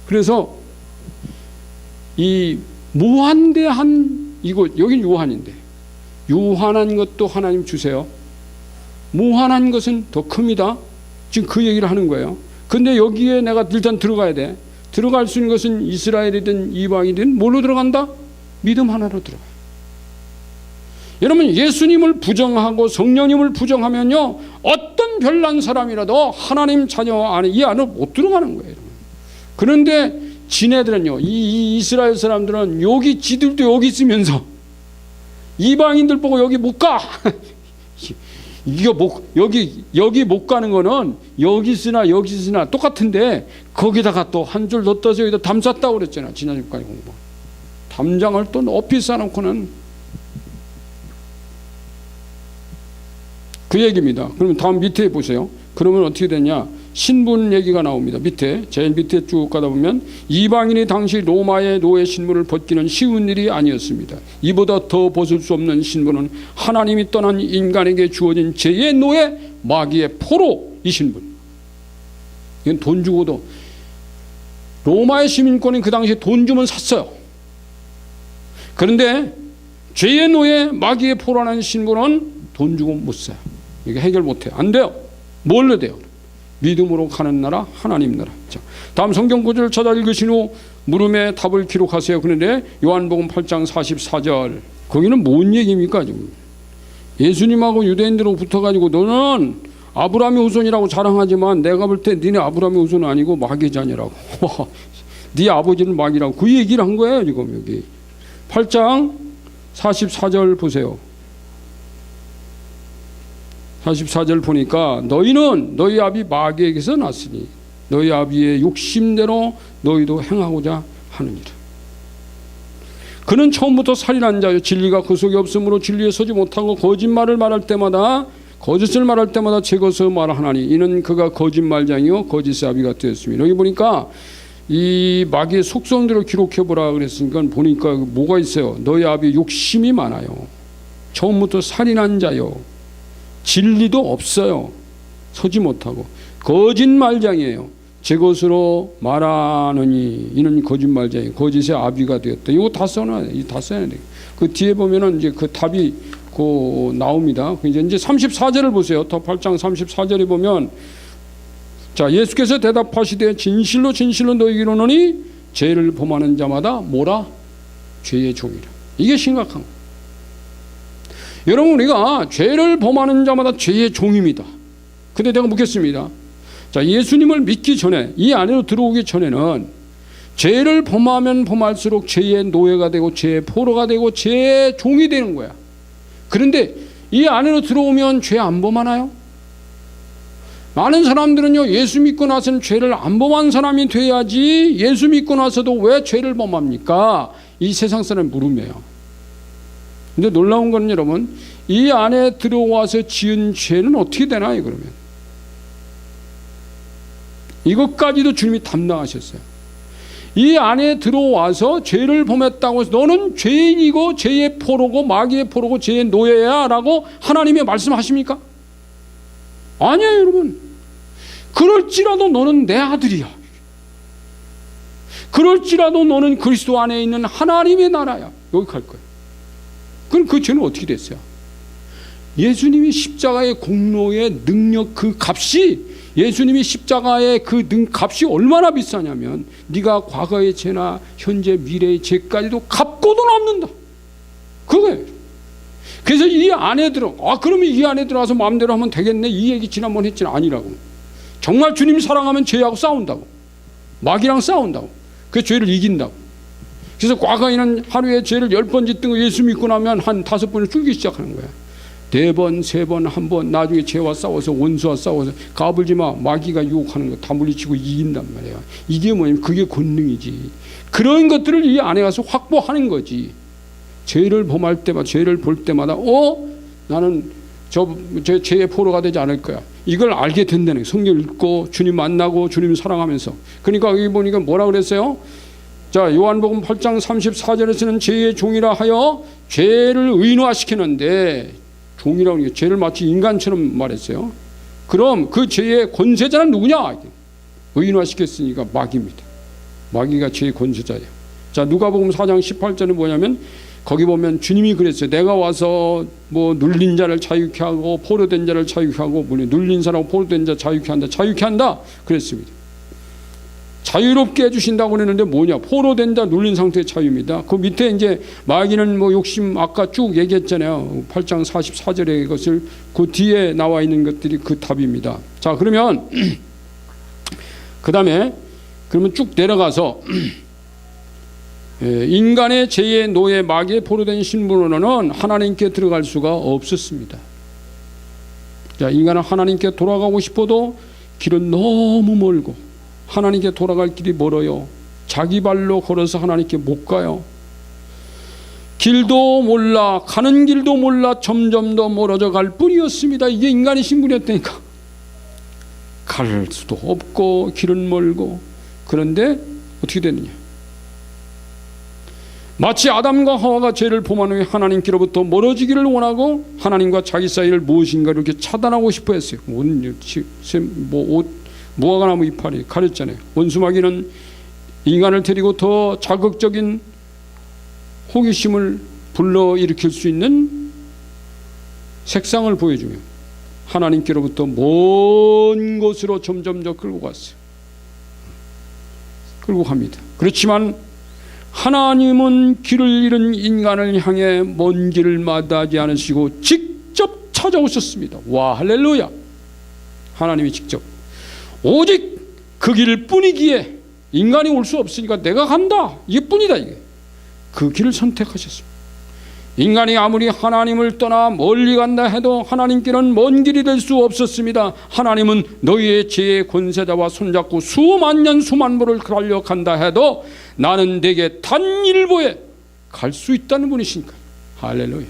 그래서 이 무한대한 이곳, 여긴 유한인데 유한한 것도 하나님 주세요. 무한한 것은 더 큽니다. 지금 그 얘기를 하는 거예요. 근데 여기에 내가 일단 들어가야 돼. 들어갈 수 있는 것은 이스라엘이든 이방이든 뭘로 들어간다? 믿음 하나로 들어가요. 여러분, 예수님을 부정하고 성령님을 부정하면요, 어떤 별난 사람이라도 하나님 자녀 안에 이 안으로 못 들어가는 거예요. 그런데 지네들은요, 이 이스라엘 사람들은 여기 지들도 여기 있으면서 이방인들 보고 여기 못 가. 여기 못 가는 거는 여기 있으나 똑같은데 거기다가 또 한 줄 더 떠서 여기다 담 쌌다고 그랬잖아. 지난주까지 공부. 담장을 또 높이 쌓아놓고는 그 얘기입니다. 그러면 다음 밑에 보세요. 그러면 어떻게 되냐? 신분 얘기가 나옵니다. 제일 밑에 쭉 가다 보면 이방인이 당시 로마의 노예 신분을 벗기는 쉬운 일이 아니었습니다. 이보다 더 벗을 수 없는 신분은 하나님이 떠난 인간에게 주어진 죄의 노예, 마귀의 포로, 이 신분. 이건 돈 주고도, 로마의 시민권은 그 당시에 돈 주면 샀어요. 그런데 죄의 노예, 마귀의 포로라는 신분은 돈 주고 못 사요. 이게 해결 못 해요. 안 돼요. 뭘로 돼요? 믿음으로 가는 나라, 하나님 나라. 자, 다음 성경 구절을 찾아 읽으신 후 물음에 답을 기록하세요. 그런데 요한복음 8장 44절, 거기는 뭔 얘기입니까? 지금 예수님하고 유대인들하고 붙어가지고 너는 아브라함의 후손이라고 자랑하지만 내가 볼 때 니네 아브라함의 후손은 아니고 마귀의 자녀라고. 네 아버지는 마귀라고 그 얘기를 한 거예요. 지금 여기 8장 44절 보세요. 44절 보니까 너희는 너희 아비 마귀에게서 났으니 너희 아비의 욕심대로 너희도 행하고자 하느니라. 그는 처음부터 살인한 자요 진리가 그 속에 없으므로 진리에 서지 못하고 거짓말을 말할 때마다 거짓을 말할 때마다 제 것을 말하나니 이는 그가 거짓말장이요 거짓의 아비가 되었습니다. 여기 보니까 이 마귀의 속성대로 기록해보라 그랬으니까 보니까 뭐가 있어요. 너희 아비 욕심이 많아요. 처음부터 살인한 자요 진리도 없어요. 서지 못하고 거짓말장이에요. 제 것으로 말하느니 이는 거짓말장이 거짓의 아비가 되었다. 이거 다 써놔야 돼. 다 써야 돼. 그 뒤에 보면은 이제 그 답이 나옵니다. 이제 34절을 보세요. 더 8장 34절에 보면 자 예수께서 대답하시되 진실로 진실로 너희에게 이르노니 죄를 범하는 자마다 뭐라? 죄의 종이라. 이게 심각한 거. 여러분 우리가 죄를 범하는 자마다 죄의 종입니다. 근데 내가 묻겠습니다. 자 예수님을 믿기 전에 이 안으로 들어오기 전에는 죄를 범하면 범할수록 죄의 노예가 되고 죄의 포로가 되고 죄의 종이 되는 거야. 그런데 이 안으로 들어오면 죄 안 범하나요? 많은 사람들은요 예수 믿고 나서는 죄를 안 범한 사람이 돼야지 예수 믿고 나서도 왜 죄를 범합니까? 이 세상 사람 물음이에요. 근데 놀라운 건 여러분 이 안에 들어와서 지은 죄는 어떻게 되나요? 그러면 이것까지도 주님이 담당하셨어요. 이 안에 들어와서 죄를 범했다고 해서 너는 죄인이고 죄의 포로고 마귀의 포로고 죄의 노예야 라고 하나님이 말씀하십니까? 아니에요 여러분. 그럴지라도 너는 내 아들이야. 그럴지라도 너는 그리스도 안에 있는 하나님의 나라야. 여기 갈 거예요. 그럼 그 죄는 어떻게 됐어요? 예수님이 십자가의 공로의 능력 그 값이 예수님이 십자가의 그 값이 얼마나 비싸냐면 네가 과거의 죄나 현재 미래의 죄까지도 갚고도 남는다. 그거예요. 그래서 이 안에 그러면 이 안에 들어가서 마음대로 하면 되겠네 이 얘기 지난번 했지는 아니라고. 정말 주님 사랑하면 죄하고 싸운다고. 마귀랑 싸운다고. 그 죄를 이긴다고. 그래서 과거에는 하루에 죄를 10번 짓던 거 예수 믿고 나면 한 5번을 줄기 시작하는 거야. 4번, 3번, 1번 나중에 죄와 싸워서 원수와 싸워서 까불지 마. 마귀가 유혹하는 거 다 물리치고 이긴단 말이야. 이게 뭐냐면 그게 권능이지. 그런 것들을 이 안에 가서 확보하는 거지. 죄를 범할 때마다 죄를 볼 때마다 나는 제 죄의 포로가 되지 않을 거야. 이걸 알게 된다는 거예요. 성경 읽고 주님 만나고 주님 사랑하면서. 그러니까 여기 보니까 뭐라 그랬어요? 자 요한복음 8장 34절에서는 죄의 종이라 하여 죄를 의인화시키는데 종이라고 하는 게 죄를 마치 인간처럼 말했어요. 그럼 그 죄의 권세자는 누구냐? 의인화시켰으니까 마귀입니다. 마귀가 죄의 권세자예요. 자 누가복음 4장 18절은 뭐냐면 거기 보면 주님이 그랬어요. 내가 와서 뭐 눌린 자를 자유케 하고 포로된 자를 자유케 하고 눌린 사람하고 포로된 자 자유케 한다 그랬습니다. 자유롭게 해주신다고 그랬는데 뭐냐? 포로된 자 눌린 상태의 자유입니다. 그 밑에 이제 마귀는 뭐 욕심 아까 쭉 얘기했잖아요. 8장 44절의 것을 그 뒤에 나와 있는 것들이 그 답입니다. 자 그러면 그 다음에 그러면 쭉 내려가서 인간의 죄의 노예 마귀의 포로된 신분으로는 하나님께 들어갈 수가 없었습니다. 자 인간은 하나님께 돌아가고 싶어도 길은 너무 멀고 하나님께 돌아갈 길이 멀어요. 자기 발로 걸어서 하나님께 못 가요. 길도 몰라 가는 길도 몰라 점점 더 멀어져 갈 뿐이었습니다. 이게 인간의 신분이었다니까. 갈 수도 없고 길은 멀고. 그런데 어떻게 됐느냐? 마치 아담과 하와가 죄를 범한 후에 하나님께로부터 멀어지기를 원하고 하나님과 자기 사이를 무엇인가 이렇게 차단하고 싶어 했어요. 무화과나무 이파리 가렸잖아요. 원수마귀는 인간을 데리고 더 자극적인 호기심을 불러일으킬 수 있는 색상을 보여주며 하나님께로부터 먼 곳으로 점점 더 끌고 갔어요. 끌고 갑니다. 그렇지만 하나님은 길을 잃은 인간을 향해 먼 길을 마다하지 않으시고 직접 찾아오셨습니다. 와 할렐루야. 하나님이 직접 오직 그 길 뿐이기에 인간이 올 수 없으니까 내가 간다, 이게 뿐이다. 이게 그 길을 선택하셨습니다. 인간이 아무리 하나님을 떠나 멀리 간다 해도 하나님께는 먼 길이 될 수 없었습니다. 하나님은 너희의 지혜의 권세자와 손잡고 수만 년 수만 보를 달려간다 해도 나는 내게 단 일보에 갈 수 있다는 분이시니까. 할렐루야.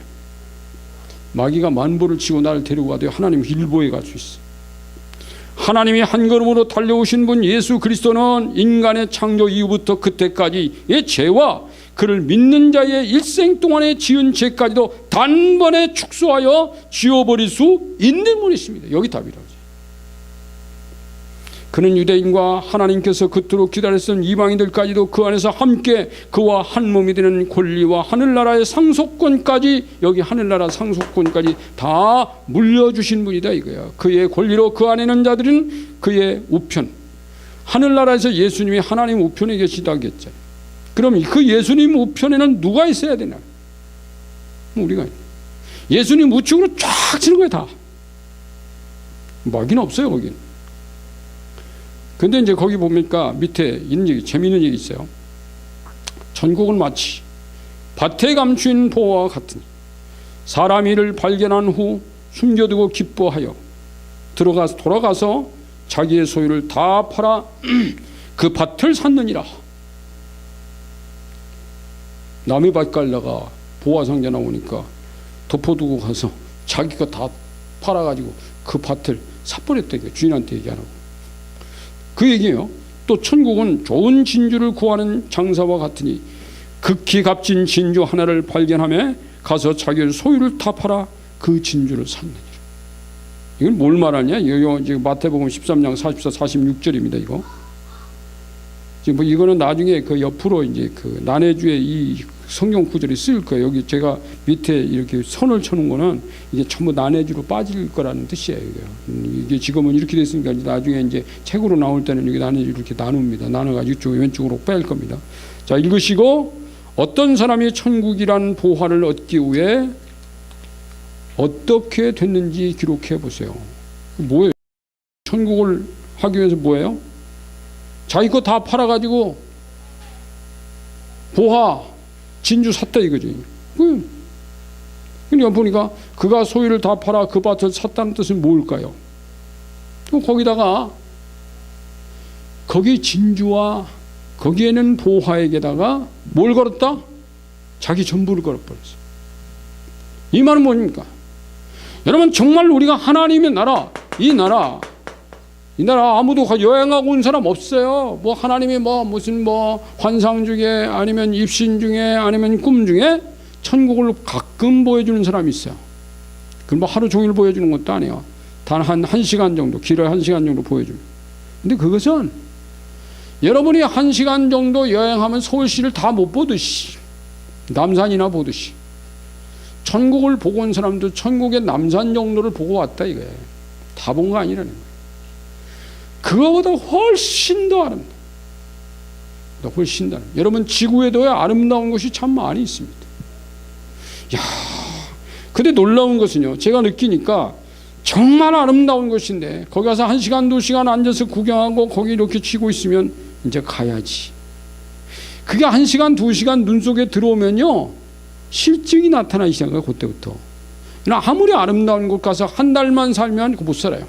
마귀가 만보를 치고 나를 데리고 가도 하나님 일보에 갈 수 있어. 하나님이 한 걸음으로 달려오신 분 예수 그리스도는 인간의 창조 이후부터 그때까지의 죄와 그를 믿는 자의 일생 동안에 지은 죄까지도 단번에 축소하여 지워버릴 수 있는 분이십니다. 여기 답이라고. 그는 유대인과 하나님께서 그토록 기다렸던 이방인들까지도 그 안에서 함께 그와 한 몸이 되는 권리와 하늘나라의 상속권까지, 여기 하늘나라 상속권까지 다 물려주신 분이다 이거야. 그의 권리로 그 안에 있는 자들은 그의 우편, 하늘나라에서 예수님이 하나님 우편에 계시다겠죠. 그럼 그 예수님 우편에는 누가 있어야 되나? 우리가. 예수님 우측으로 쫙 치는 거야 다. 마귀는 없어요 거기는. 근데 이제 거기 보니까 밑에 이런 얘기, 재미있는 얘기 있어요. 천국은 마치 밭에 감추인 보화와 같으니 사람이 이를 발견한 후 숨겨두고 기뻐하여 돌아가서 자기의 소유를 다 팔아 그 밭을 샀느니라. 남의 밭 갈다가 보화 상자 나오니까 덮어두고 가서 자기가 다 팔아가지고 그 밭을 사버렸다니까. 주인한테 얘기 안 하고. 그 얘기예요. 또 천국은 좋은 진주를 구하는 장사와 같으니 극히 값진 진주 하나를 발견하며 가서 자기의 소유를 다 팔아 그 진주를 샀느니라. 이건 뭘 말하냐? 이거 지금 마태복음 13장 44, 46절입니다. 이거. 지금 뭐 이거는 나중에 그 옆으로 이제 그 난해주에 이 성경 구절이 쓰일 거예요. 여기 제가 밑에 이렇게 선을 쳐놓은 거는 이게 전부 난해주로 빠질 거라는 뜻이에요. 이게 지금은 이렇게 됐으니까 나중에 이제 책으로 나올 때는 여기 난해주로 이렇게 나눕니다. 나눠가지고 이쪽 왼쪽으로 뺄 겁니다. 자, 읽으시고 어떤 사람이 천국이란 보화를 얻기 위해 어떻게 됐는지 기록해 보세요. 뭐예요? 천국을 하기 위해서 뭐예요? 자기 거 다 팔아가지고 보화 진주 샀다 이거지. 그러니까 보니까 그가 소유를 다 팔아 그 밭을 샀다는 뜻은 뭘까요? 거기다가 거기 진주와 거기에는 보화에게다가 뭘 걸었다? 자기 전부를 걸어버렸어. 이 말은 뭡니까? 여러분 정말 우리가 하나님의 나라, 이 나라 아무도 여행하고 온 사람 없어요. 뭐 하나님이 무슨 환상 중에 아니면 입신 중에 아니면 꿈 중에 천국을 가끔 보여주는 사람이 있어요. 그럼 하루 종일 보여주는 것도 아니에요. 단 한 시간 정도, 길어야 1시간 정도 보여줍니다. 근데 그것은 여러분이 1시간 정도 여행하면 서울시를 다 못 보듯이, 남산이나 보듯이, 천국을 보고 온 사람도 천국의 남산 정도를 보고 왔다 이거예요. 다 본 거 아니라는 거예요. 그거보다 훨씬 더 아름다워. 훨씬 더 아름다워. 여러분 지구에도 아름다운 곳이 참 많이 있습니다. 야, 근데 놀라운 것은요, 제가 느끼니까 정말 아름다운 곳인데 거기 가서 1시간 2시간 앉아서 구경하고 거기 이렇게 치고 있으면 이제 가야지. 그게 1시간 2시간 눈 속에 들어오면요 실증이 나타나기 시작해요. 그때부터. 아무리 아름다운 곳 가서 한 달만 살면 못 살아요.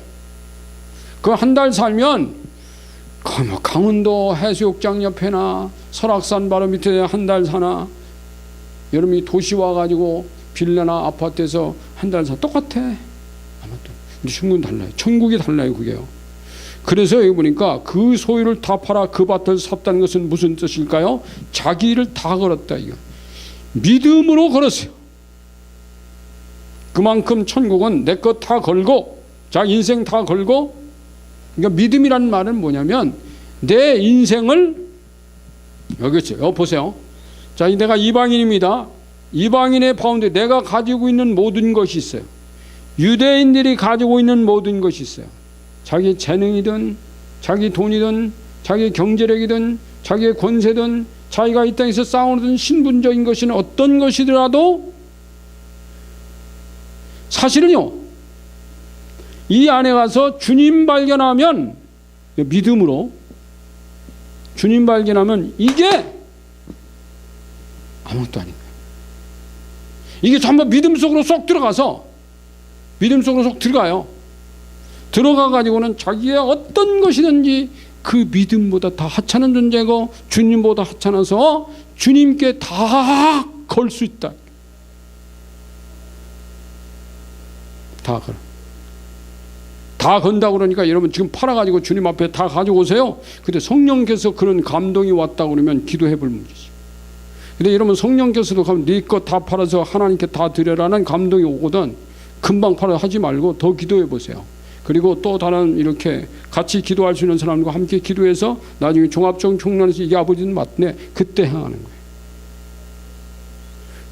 그 한 달 살면 강원도 해수욕장 옆에나 설악산 바로 밑에 한 달 사나, 여러분이 도시 와가지고 빌라나 아파트에서 한 달 사 똑같아. 아마도 근데 중국은 달라요. 천국이 달라요. 그게요. 그래서 여기 보니까 그 소유를 다 팔아 그 밭을 샀다는 것은 무슨 뜻일까요? 자기를 다 걸었다 이거. 믿음으로 걸었어요. 그만큼 천국은 내 것 다 걸고 자기 인생 다 걸고. 그러니까 믿음이라는 말은 뭐냐면 내 인생을, 여기 있어요. 여기 보세요. 자, 내가 이방인입니다. 이방인의 가운데 내가 가지고 있는 모든 것이 있어요. 유대인들이 가지고 있는 모든 것이 있어요. 자기 재능이든 자기 돈이든 자기 경제력이든 자기의 권세든 자기가 이 땅에서 쌓아오는 신분적인 것이든 어떤 것이더라도 사실은요, 이 안에 가서 주님 발견하면, 믿음으로 주님 발견하면 이게 아무것도 아닌 거예요. 이게 전부 믿음 속으로 쏙 들어가서, 믿음 속으로 쏙 들어가요. 들어가 가지고는 자기의 어떤 것이든지 그 믿음보다 다 하찮은 존재고 주님보다 하찮아서 주님께 다 걸 수 있다. 다 걸. 다 건다고 그러니까 여러분 지금 팔아가지고 주님 앞에 다 가지고 오세요. 근데 성령께서 그런 감동이 왔다 그러면 기도해 볼 문제지. 근데 여러분 성령께서도 가면 네 것 다 팔아서 하나님께 다 드려라는 감동이 오거든. 금방 팔아 하지 말고 더 기도해 보세요. 그리고 또 다른 이렇게 같이 기도할 수 있는 사람과 함께 기도해서 나중에 종합적 총론에서 이게 아버지는 맞네. 그때 행하는 거예요.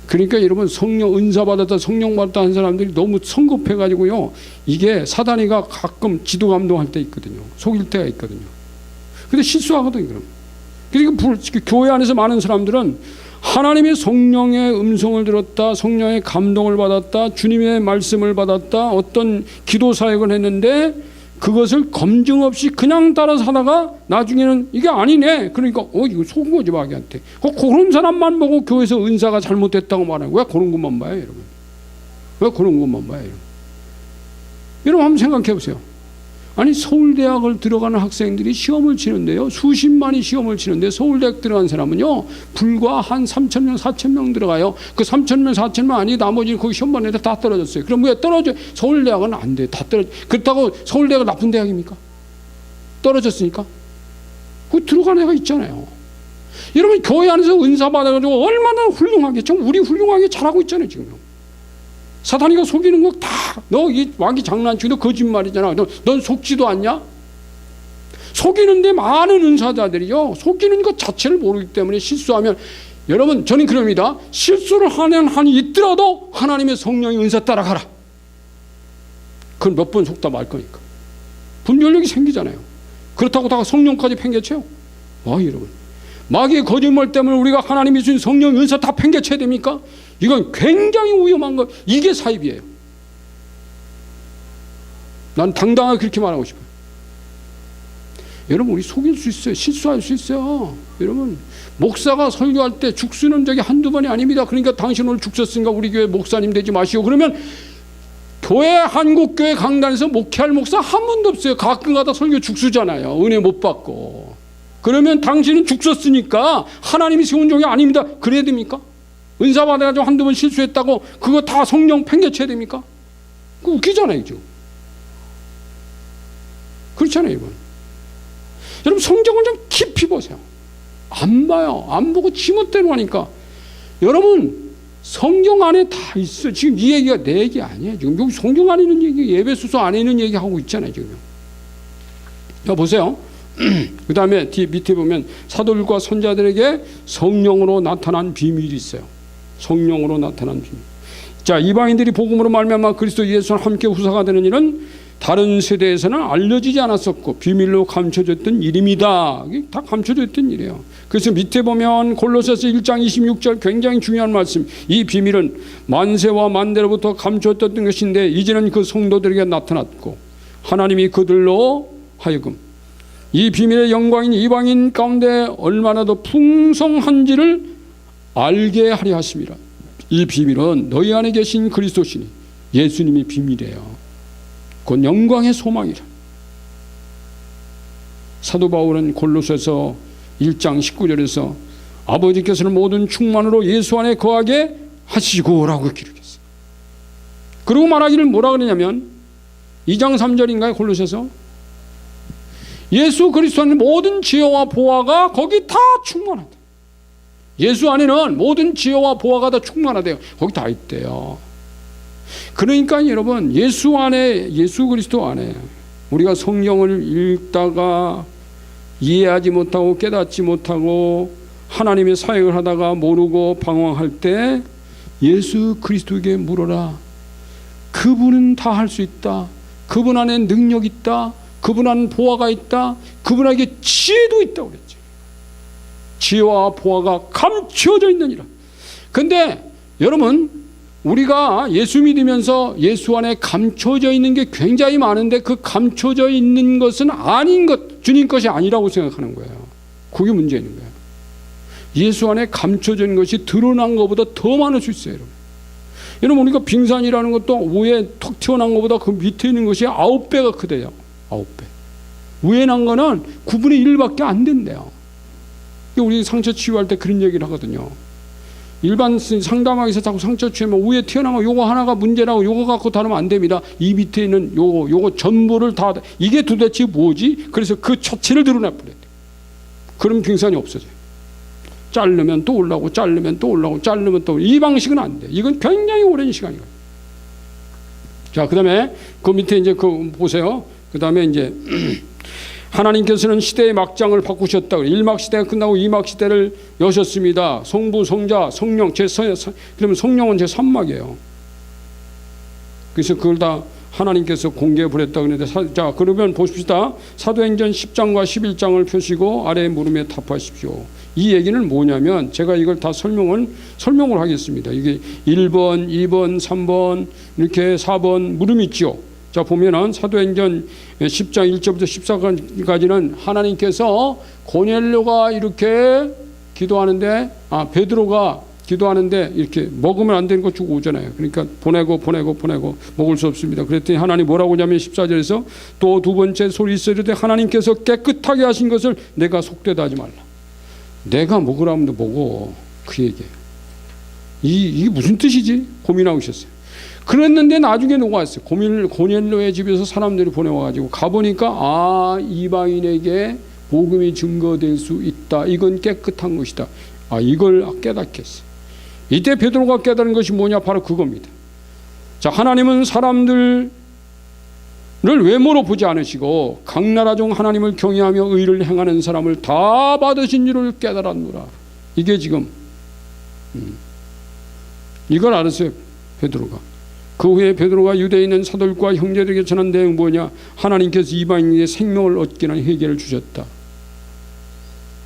그러니까 여러분 성령 은사 받았다 성령 받았다 하는 사람들이 너무 성급해가지고요. 이게 사단이가 가끔 지도 감동할 때 있거든요. 속일 때가 있거든요. 근데 실수하거든요. 그럼. 그러니까 교회 안에서 많은 사람들은 하나님의 성령의 음성을 들었다, 성령의 감동을 받았다, 주님의 말씀을 받았다, 어떤 기도 사역을 했는데 그것을 검증 없이 그냥 따라서 하다가 나중에는 이게 아니네. 그러니까 이거 속은 거지 마귀한테. 그런 사람만 보고 교회에서 은사가 잘못됐다고 말해요. 왜 그런 것만 봐요, 여러분? 왜 그런 것만 봐요, 여러분? 여러분 한번 생각해 보세요. 아니 서울대학을 들어가는 학생들이 시험을 치는데요. 수십만이 시험을 치는데 서울대학 들어간 사람은요. 불과 한 3,000명, 4,000명 들어가요. 그 3,000명, 4,000명 아니 나머지는 거기 시험 봤는데 다 떨어졌어요. 그럼 왜 떨어져? 서울대학은 안 돼. 다 떨어져. 그렇다고 서울대학은 나쁜 대학입니까? 떨어졌으니까? 그 들어간 애가 있잖아요. 여러분 교회 안에서 은사 받아가지고 얼마나 훌륭하게, 좀 우리 훌륭하게 잘하고 있잖아요 지금. 사탄이가 속이는 거 다 너 이 마귀 장난치고 거짓말이잖아. 넌 속지도 않냐? 속이는데 많은 은사자들이요. 속이는 것 자체를 모르기 때문에 실수하면 여러분 저는 그럽니다. 실수를 하는 한이 있더라도 하나님의 성령의 은사 따라가라. 그건 몇 번 속다 말 거니까. 분별력이 생기잖아요. 그렇다고 다 성령까지 팽개쳐요. 여러분 마귀의 거짓말 때문에 우리가 하나님이 주신 성령의 은사 다 팽개쳐야 됩니까? 이건 굉장히 위험한 거. 이게 사입이에요. 난 당당하게 그렇게 말하고 싶어요. 여러분 우리 속일 수 있어요. 실수할 수 있어요. 여러분 목사가 설교할 때 죽 쓰는 적이 한두 번이 아닙니다. 그러니까 당신 오늘 죽 썼으니까 우리 교회 목사님 되지 마시오. 그러면 교회 한국교회 강단에서 목회할 목사 한 분도 없어요. 가끔가다 설교 죽 쓰잖아요. 은혜 못 받고. 그러면 당신은 죽 썼으니까 하나님이 세운 종이 아닙니다. 그래야 됩니까? 은사 받아가지고 한두 번 실수했다고 그거 다 성령 팽개쳐야 됩니까? 그거 웃기잖아요 지금. 그렇잖아요 이건. 여러분 성경을 좀 깊이 보세요. 안 봐요. 안 보고 지멋대로 하니까. 여러분 성경 안에 다 있어. 지금 이 얘기가 내 얘기 아니에요. 지금 여기 성경 안에 있는 얘기, 예배소서 안에 있는 얘기 하고 있잖아요 지금. 자 보세요. 그 다음에 밑에 보면 사도들과 선자들에게 성령으로 나타난 비밀이 있어요. 성령으로 나타난 비밀. 자 이방인들이 복음으로 말미암아 그리스도 예수와 함께 후사가 되는 일은 다른 세대에서는 알려지지 않았었고 비밀로 감춰졌던 일입니다. 이게 다 감춰졌던 일이에요. 그래서 밑에 보면 골로새서 1장 26절 굉장히 중요한 말씀. 이 비밀은 만세와 만대로부터 감춰졌던 것인데 이제는 그 성도들에게 나타났고 하나님이 그들로 하여금 이 비밀의 영광인 이방인 가운데 얼마나 더 풍성한지를 알게 하려 하심이라. 이 비밀은 너희 안에 계신 그리스도시니 예수님이 비밀이에요. 곧 영광의 소망이라. 사도 바울은 골로새서 1장 19절에서 아버지께서는 모든 충만으로 예수 안에 거하게 하시고라고 기록했어요. 그리고 말하기를 뭐라 그러냐면 2장 3절인가요? 골로새서 예수 그리스도 안에 모든 지혜와 보화가 거기 다 충만하다. 예수 안에는 모든 지혜와 보화가 다 충만하대요. 거기 다 있대요. 그러니까 여러분 예수 안에, 예수 그리스도 안에 우리가 성경을 읽다가 이해하지 못하고 깨닫지 못하고 하나님의 사역을 하다가 모르고 방황할 때 예수 그리스도에게 물어라. 그분은 다 할 수 있다. 그분 안에 능력 있다. 그분 안에 보화가 있다. 그분에게 지혜도 있다고 그랬죠. 지혜와 보화가 감추어져 있느니라. 근데 여러분 우리가 예수 믿으면서 예수 안에 감춰져 있는 게 굉장히 많은데 그 감춰져 있는 것은 아닌 것, 주님 것이 아니라고 생각하는 거예요. 그게 문제 있는 거예요. 예수 안에 감춰져 있는 것이 드러난 것보다 더 많을 수 있어요, 여러분. 여러분, 우리가 빙산이라는 것도 위에 턱 튀어나온 것보다 그 밑에 있는 것이 9배가 크대요. 9배. 위에 난 거는 9분의 1밖에 안 된대요. 우리 상처 치유할 때 그런 얘기를 하거든요. 일반 상담하기에서 자꾸 상처 치유하면 위에 튀어나온 거 요거 하나가 문제라고 요거 갖고 다루면 안 됩니다. 이 밑에 있는 요거 전부를 다, 이게 도대체 뭐지? 그래서 그 자체를 드러내버려야 돼. 그럼 빙산이 없어져요. 자르면 또 올라오고 자르면 또 올라오고 자르면 또, 이 방식은 안 돼. 이건 굉장히 오랜 시간이거든요. 자, 그 다음에 그 밑에 이제 그 보세요. 그 다음에 이제 하나님께서는 시대의 막장을 바꾸셨다. 1막 시대가 끝나고 2막 시대를 여셨습니다. 성부, 성자, 성령, 그러면 성령은 제 3막이에요. 그래서 그걸 다 하나님께서 공개해 버렸다 그러는데, 자, 그러면 보십시다. 사도행전 10장과 11장을 펴시고 아래 물음에 답하십시오. 이 얘기는 뭐냐면, 제가 이걸 다 설명을 하겠습니다. 이게 1번, 2번, 3번, 이렇게 4번 물음 있죠. 자, 보면은 사도행전 10장 1절부터 14까지는 하나님께서 고넬료가 이렇게 기도하는데, 베드로가 기도하는데 이렇게 먹으면 안 되는 거 주고 오잖아요. 그러니까 보내고 먹을 수 없습니다. 그랬더니 하나님 뭐라고 하냐면 14절에서 또 두 번째 소리 있으리되 하나님께서 깨끗하게 하신 것을 내가 속되다 하지 말라. 내가 먹으라면 먹어. 그 얘기예요. 이게 무슨 뜻이지? 고민하고 있었어요. 그랬는데 나중에 누가 왔어요? 고넬료의 집에서 사람들이 보내와가지고 가보니까 이방인에게 복음이 증거될 수 있다. 이건 깨끗한 것이다. 이걸 깨닫겠어요. 이때 베드로가 깨달은 것이 뭐냐? 바로 그겁니다. 자, 하나님은 사람들을 외모로 보지 않으시고 각 나라 중 하나님을 경외하며 의를 행하는 사람을 다 받으신 줄을 깨달았노라. 이게 지금 이걸 알았어요, 베드로가. 그 후에 베드로가 유대에 있는 사도들과 형제들에게 전한 내용은 뭐냐? 하나님께서 이방인에게 생명을 얻게 하는 회개를 주셨다.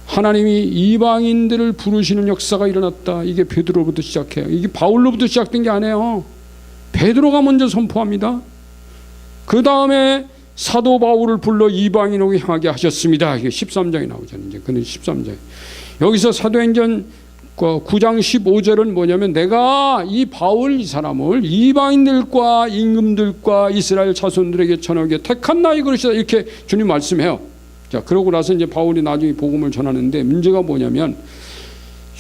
하나님이 이방인들을 부르시는 역사가 일어났다. 이게 베드로부터 시작해요. 이게 바울로부터 시작된 게 아니에요. 베드로가 먼저 선포합니다. 그 다음에 사도 바울을 불러 이방인에게 향하게 하셨습니다. 이게 13장에 나오잖아요. 이제 근데 13장에 여기서 사도행전 9장 15절은 뭐냐면, 내가 이 바울 이 사람을 이방인들과 임금들과 이스라엘 자손들에게 전하게 택한 나의 그릇이다. 이렇게 주님 말씀해요. 자, 그러고 나서 이제 바울이 나중에 복음을 전하는데, 문제가 뭐냐면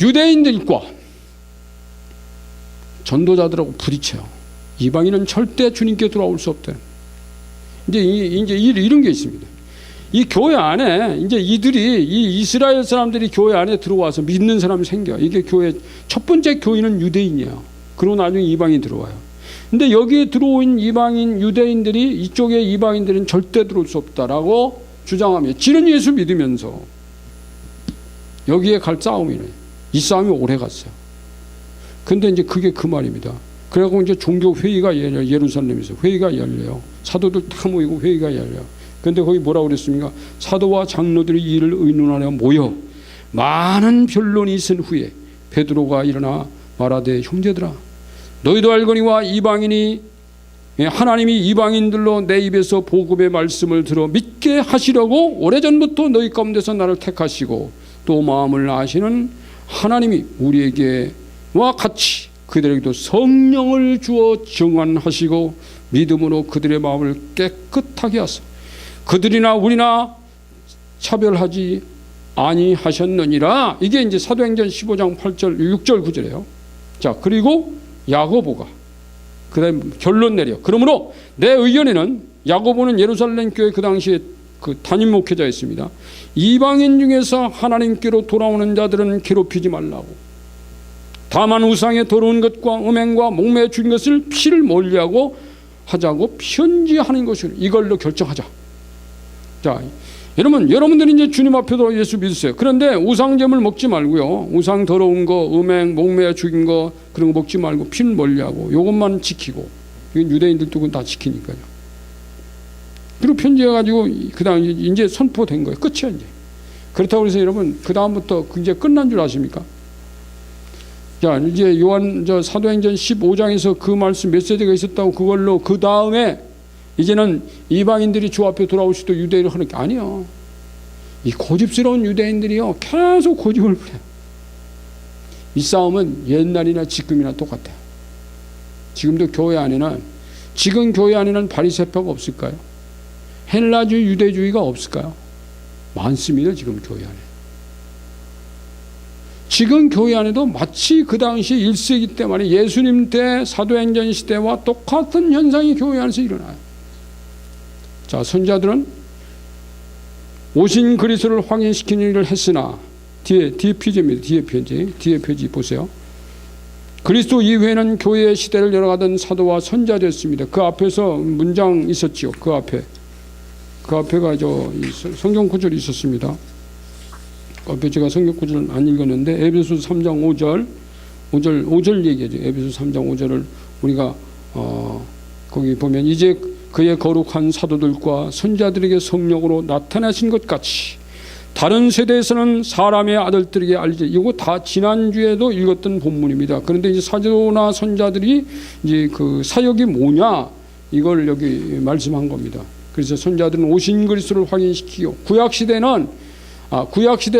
유대인들과 전도자들하고 부딪혀요. 이방인은 절대 주님께 돌아올 수 없대. 이제 이런 게 있습니다. 이 교회 안에 이제 이들이, 이 이스라엘 사람들이 교회 안에 들어와서 믿는 사람이 생겨요. 이게 교회 첫 번째 교인은 유대인이에요. 그리고 나중에 이방인이 들어와요. 근데 여기에 들어온 이방인 유대인들이 이쪽에 이방인들은 절대 들어올 수 없다라고 주장하며 지는 예수 믿으면서 여기에 갈 싸움이네. 이 싸움이 오래 갔어요. 근데 이제 그게 그 말입니다. 그래갖고 이제 종교 회의가 열려요. 예루살렘에서 회의가 열려요. 사도들 다 모이고 회의가 열려요. 근데 거기 뭐라고 그랬습니까? 사도와 장로들이 이를 의논하려 모여 많은 변론이 있은 후에 베드로가 일어나 말하되, 형제들아, 너희도 알거니와 이방인이 하나님이 이방인들로 내 입에서 복음의 말씀을 들어 믿게 하시려고 오래전부터 너희 가운데서 나를 택하시고 또 마음을 아시는 하나님이 우리에게와 같이 그들에게도 성령을 주어 증언하시고 믿음으로 그들의 마음을 깨끗하게 하사 그들이나 우리나 차별하지 아니하셨느니라. 이게 이제 사도행전 15장 8절 6절 9절이에요. 자, 그리고 야고보가 그다음에 결론 내려. 그러므로 내 의견에는, 야고보는 예루살렘 교회 그 당시에 그 담임 목회자였습니다. 이방인 중에서 하나님께로 돌아오는 자들은 괴롭히지 말라고. 다만 우상에 더러운 것과 음행과 목매어 죽인 것을 피를 멀리하고 하자고 편지하는 것을 이걸로 결정하자. 자, 여러분들이 이제 주님 앞에도 예수 믿으세요. 그런데 우상제물 먹지 말고요. 우상 더러운 거, 음행, 목매어 죽인 거 그런 거 먹지 말고 피를 멀리하고 요것만 지키고. 이건 유대인들도 그건 다 지키니까요. 그리고 편지해가지고 그 다음 이제 선포된 거예요. 끝이야 이제. 그렇다고 해서 여러분 그 다음부터 이제 끝난 줄 아십니까? 자, 이제 사도행전 15장에서 그 말씀 메시지가 있었다고 그걸로 그 다음에 이제는 이방인들이 주 앞에 돌아올 수도 유대인을 하는 게 아니에요. 이 고집스러운 유대인들이요 계속 고집을 부려요. 이 싸움은 옛날이나 지금이나 똑같아요. 지금도 교회 안에는 지금 교회 안에는 바리새파가 없을까요? 헬라주의 유대주의가 없을까요? 많습니다. 지금 교회 안에. 지금 교회 안에도 마치 그 당시 1세기 때 말이에요. 예수님 때 사도행전 시대와 똑같은 현상이 교회 안에서 일어나요. 자, 선자들은 오신 그리스도를 확인시키는 일을 했으나 뒤에 표지입니다. 뒤에 표지 보세요. 그리스도 이후에는 교회의 시대를 열어가던 사도와 선자였습니다. 그 앞에서 문장 있었지요. 그 앞에가 성경 구절이 있었습니다. 그 앞에 제가 성경 구절을 안 읽었는데 에베소서 3장 5절 얘기하죠. 에베소서 3장 5절을 우리가 거기 보면 이제 그의 거룩한 사도들과 선자들에게 성령으로 나타나신 것 같이 다른 세대에서는 사람의 아들들에게 알지. 이거 다 지난주에도 읽었던 본문입니다. 그런데 이제 사도나 선자들이 이제 그 사역이 뭐냐 이걸 여기 말씀한 겁니다. 그래서 선자들은 오신 그리스도를 확인시키고 구약시대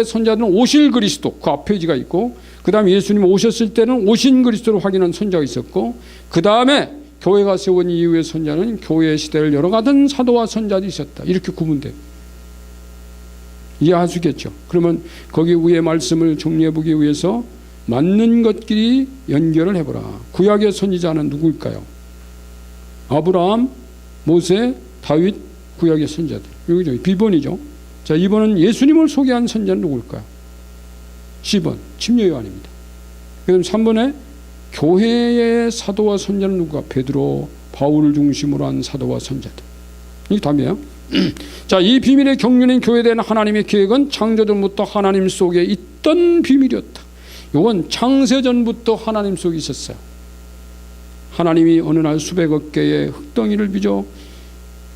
선자들은 오실 그리스도 그 앞 페이지가 있고 그 다음에 예수님 오셨을 때는 오신 그리스도를 확인한 선자가 있었고 그 다음에 교회가 세운 이후의 선자는 교회의 시대를 열어가던 사도와 선자들이 있었다. 이렇게 구분돼요. 이해할 수 있겠죠. 그러면 거기 위에 말씀을 정리해보기 위해서 맞는 것끼리 연결을 해보라. 구약의 선지자는 누구일까요? 아브라함, 모세, 다윗, 구약의 선지자들. 여기죠. B번이죠. 자, 2번은 예수님을 소개한 선지자는 누구일까요? C번, 침례 요한입니다. 그다음 3번에 교회의 사도와 선지자는 누구가? 베드로, 바울을 중심으로 한 사도와 선지자들. 이게 답이에요. 자, 이 비밀의 경륜인 교회에 대한 하나님의 계획은 창조전부터 하나님 속에 있던 비밀이었다. 이건 창세전부터 하나님 속에 있었어요. 하나님이 어느 날 수백억 개의 흙덩이를 빚어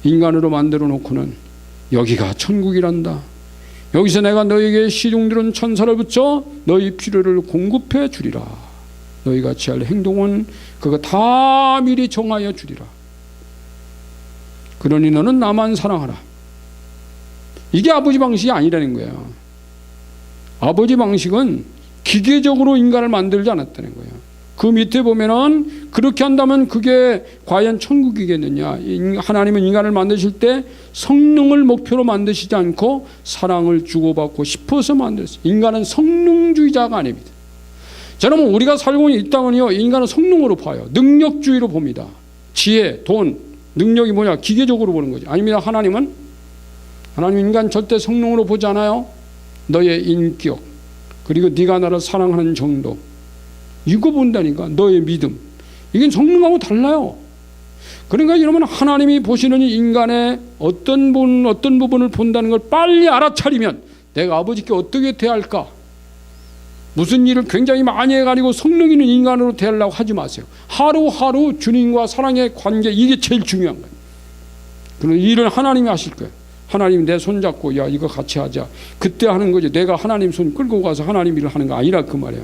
인간으로 만들어 놓고는 여기가 천국이란다. 여기서 내가 너에게 시중들은 천사를 붙여 너희 필요를 공급해 주리라. 너희가 취할 행동은 그거 다 미리 정하여 주리라. 그러니 너는 나만 사랑하라. 이게 아버지 방식이 아니라는 거예요. 아버지 방식은 기계적으로 인간을 만들지 않았다는 거예요. 그 밑에 보면은 그렇게 한다면 그게 과연 천국이겠느냐. 하나님은 인간을 만드실 때 성능을 목표로 만드시지 않고 사랑을 주고받고 싶어서 만들었어요. 인간은 성능주의자가 아닙니다. 여러분, 우리가 살고 있는 이 땅은요, 인간은 성능으로 봐요. 능력주의로 봅니다. 지혜, 돈, 능력이 뭐냐? 기계적으로 보는 거죠. 아닙니다. 하나님 인간 절대 성능으로 보지 않아요. 너의 인격, 그리고 네가 나를 사랑하는 정도, 이거 본다니까. 너의 믿음, 이건 성능하고 달라요. 그러니까 여러분, 하나님이 보시는 인간의 어떤 부분을 본다는 걸 빨리 알아차리면 내가 아버지께 어떻게 대할까? 무슨 일을 굉장히 많이 해가지고 성능 있는 인간으로 대하려고 하지 마세요. 하루하루 주님과 사랑의 관계, 이게 제일 중요한 거예요. 그런 일을 하나님이 하실 거예요. 하나님이 내 손 잡고 야 이거 같이 하자. 그때 하는 거지. 내가 하나님 손 끌고 가서 하나님 일을 하는 거 아니라 그 말이에요.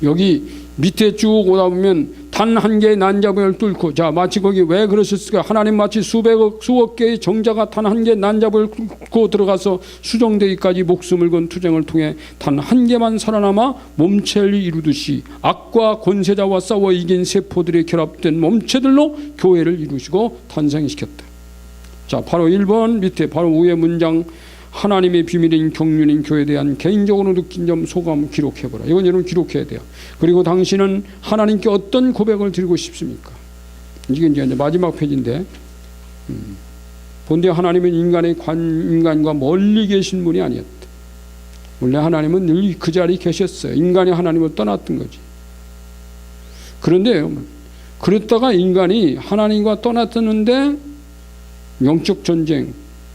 여기 밑에 쭉 오다 보면 단 한 개의 난잡을 뚫고, 자, 마치 거기 왜 그러셨을까? 하나님 마치 수억 개의 정자가 단 한 개의 난잡을 뚫고 들어가서 수정되기까지 목숨을 건 투쟁을 통해 단 한 개만 살아남아 몸체를 이루듯이 악과 권세자와 싸워 이긴 세포들이 결합된 몸체들로 교회를 이루시고 탄생시켰다. 자, 바로 1번 밑에 바로 위에 문장, 하나님의 비밀인 경륜인 교회에 대한 개인적으로 느낀 점 소감 기록해보라. 이건 여러분 기록해야 돼요. 그리고 당신은 하나님께 어떤 고백을 드리고 싶습니까? 이게 이제 마지막 페이지인데, 본디 하나님은 인간과 멀리 계신 분이 아니었다. 원래 하나님은 늘 그 자리에 계셨어요. 인간이 하나님을 떠났던 거지. 그런데 그랬다가 인간이 하나님과 떠났었는데 영적 전쟁,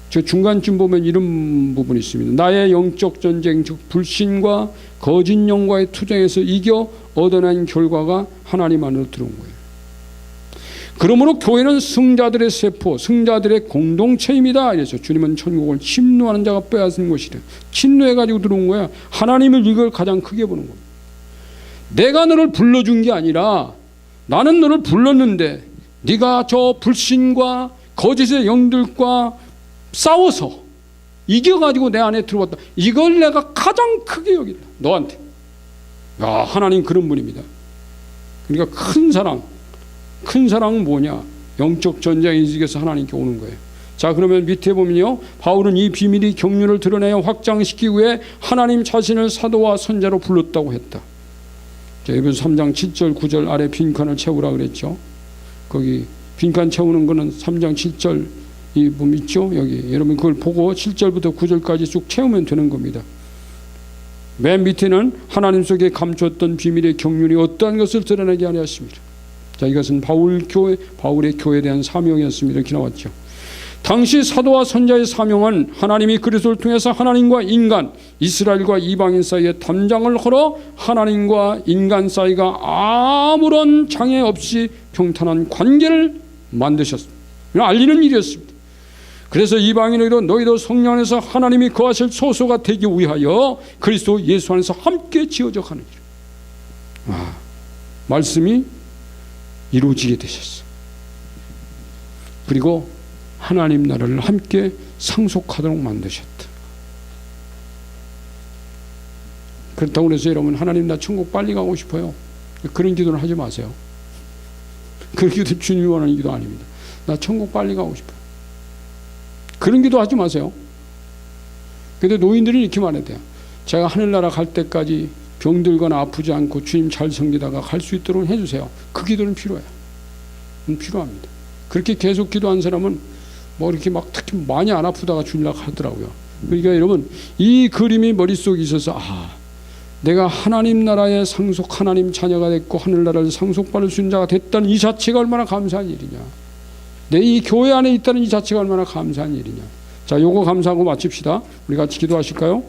저 중간쯤 보면 이런 부분이 있습니다. 나의 영적 전쟁, 즉 불신과 거짓 영과의 투쟁에서 이겨 얻어낸 결과가 하나님 안으로 들어온 거예요. 그러므로 교회는 승자들의 세포, 승자들의 공동체입니다. 그래서 주님은 천국을 침노하는 자가 빼앗은 것이래. 침노해가지고 들어온 거야. 하나님을 이걸 가장 크게 보는 겁니다. 내가 너를 불러준 게 아니라 나는 너를 불렀는데 네가 저 불신과 거짓의 영들과 싸워서 이겨가지고 내 안에 들어왔다. 이걸 내가 가장 크게 여긴다. 너한테. 야, 하나님 그런 분입니다. 그러니까 큰 사랑은 뭐냐? 영적 전쟁에 이기서 하나님께 오는 거예요. 자, 그러면 밑에 보면요, 바울은 이 비밀이 경륜을 드러내어 확장시키기 위해 하나님 자신을 사도와 선자로 불렀다고 했다. 자, 에베소 3장 7절 9절 아래 빈칸을 채우라 그랬죠. 거기 빈칸 채우는 거는 3장 7절 이 부분 있죠. 여기 여러분 그걸 보고 7절부터 9절까지 쭉 채우면 되는 겁니다. 맨 밑에는 하나님 속에 감췄던 비밀의 경륜이 어떠한 것을 드러내게 하려 하십니다. 자, 이것은 바울의 교회에 대한 사명이었습니다. 이렇게 나왔죠. 당시 사도와 선자의 사명은 하나님이 그리스도를 통해서 하나님과 인간, 이스라엘과 이방인 사이에 담장을 걸어 하나님과 인간 사이가 아무런 장애 없이 평탄한 관계를 만드셨습니다. 알리는 일이었습니다. 그래서 이방인에게도 너희도 성령 안에서 하나님이 거하실 소소가 되기 위하여 그리스도 예수 안에서 함께 지어져 가는 일. 말씀이 이루어지게 되셨어. 그리고 하나님 나라를 함께 상속하도록 만드셨다. 그렇다고 해서 여러분 하나님 나 천국 빨리 가고 싶어요. 그런 기도는 하지 마세요. 그런 기도 주님이 원하는 기도 아닙니다. 나 천국 빨리 가고 싶어요. 그런 기도 하지 마세요. 근데 노인들이 이렇게 말해야 돼요. 제가 하늘나라 갈 때까지 병들거나 아프지 않고 주님 잘 섬기다가 갈 수 있도록 해주세요. 그 기도는 필요해요. 필요합니다. 그렇게 계속 기도한 사람은 뭐 이렇게 막 특히 많이 안 아프다가 주일날 하더라고요. 그러니까 여러분 이 그림이 머릿속에 있어서 내가 하나님 나라의 상속 하나님 자녀가 됐고 하늘나라를 상속받을 수 있는 자가 됐다는 이 자체가 얼마나 감사한 일이냐. 내 이 교회 안에 있다는 이 자체가 얼마나 감사한 일이냐. 자, 요거 감사하고 마칩시다. 우리 같이 기도하실까요?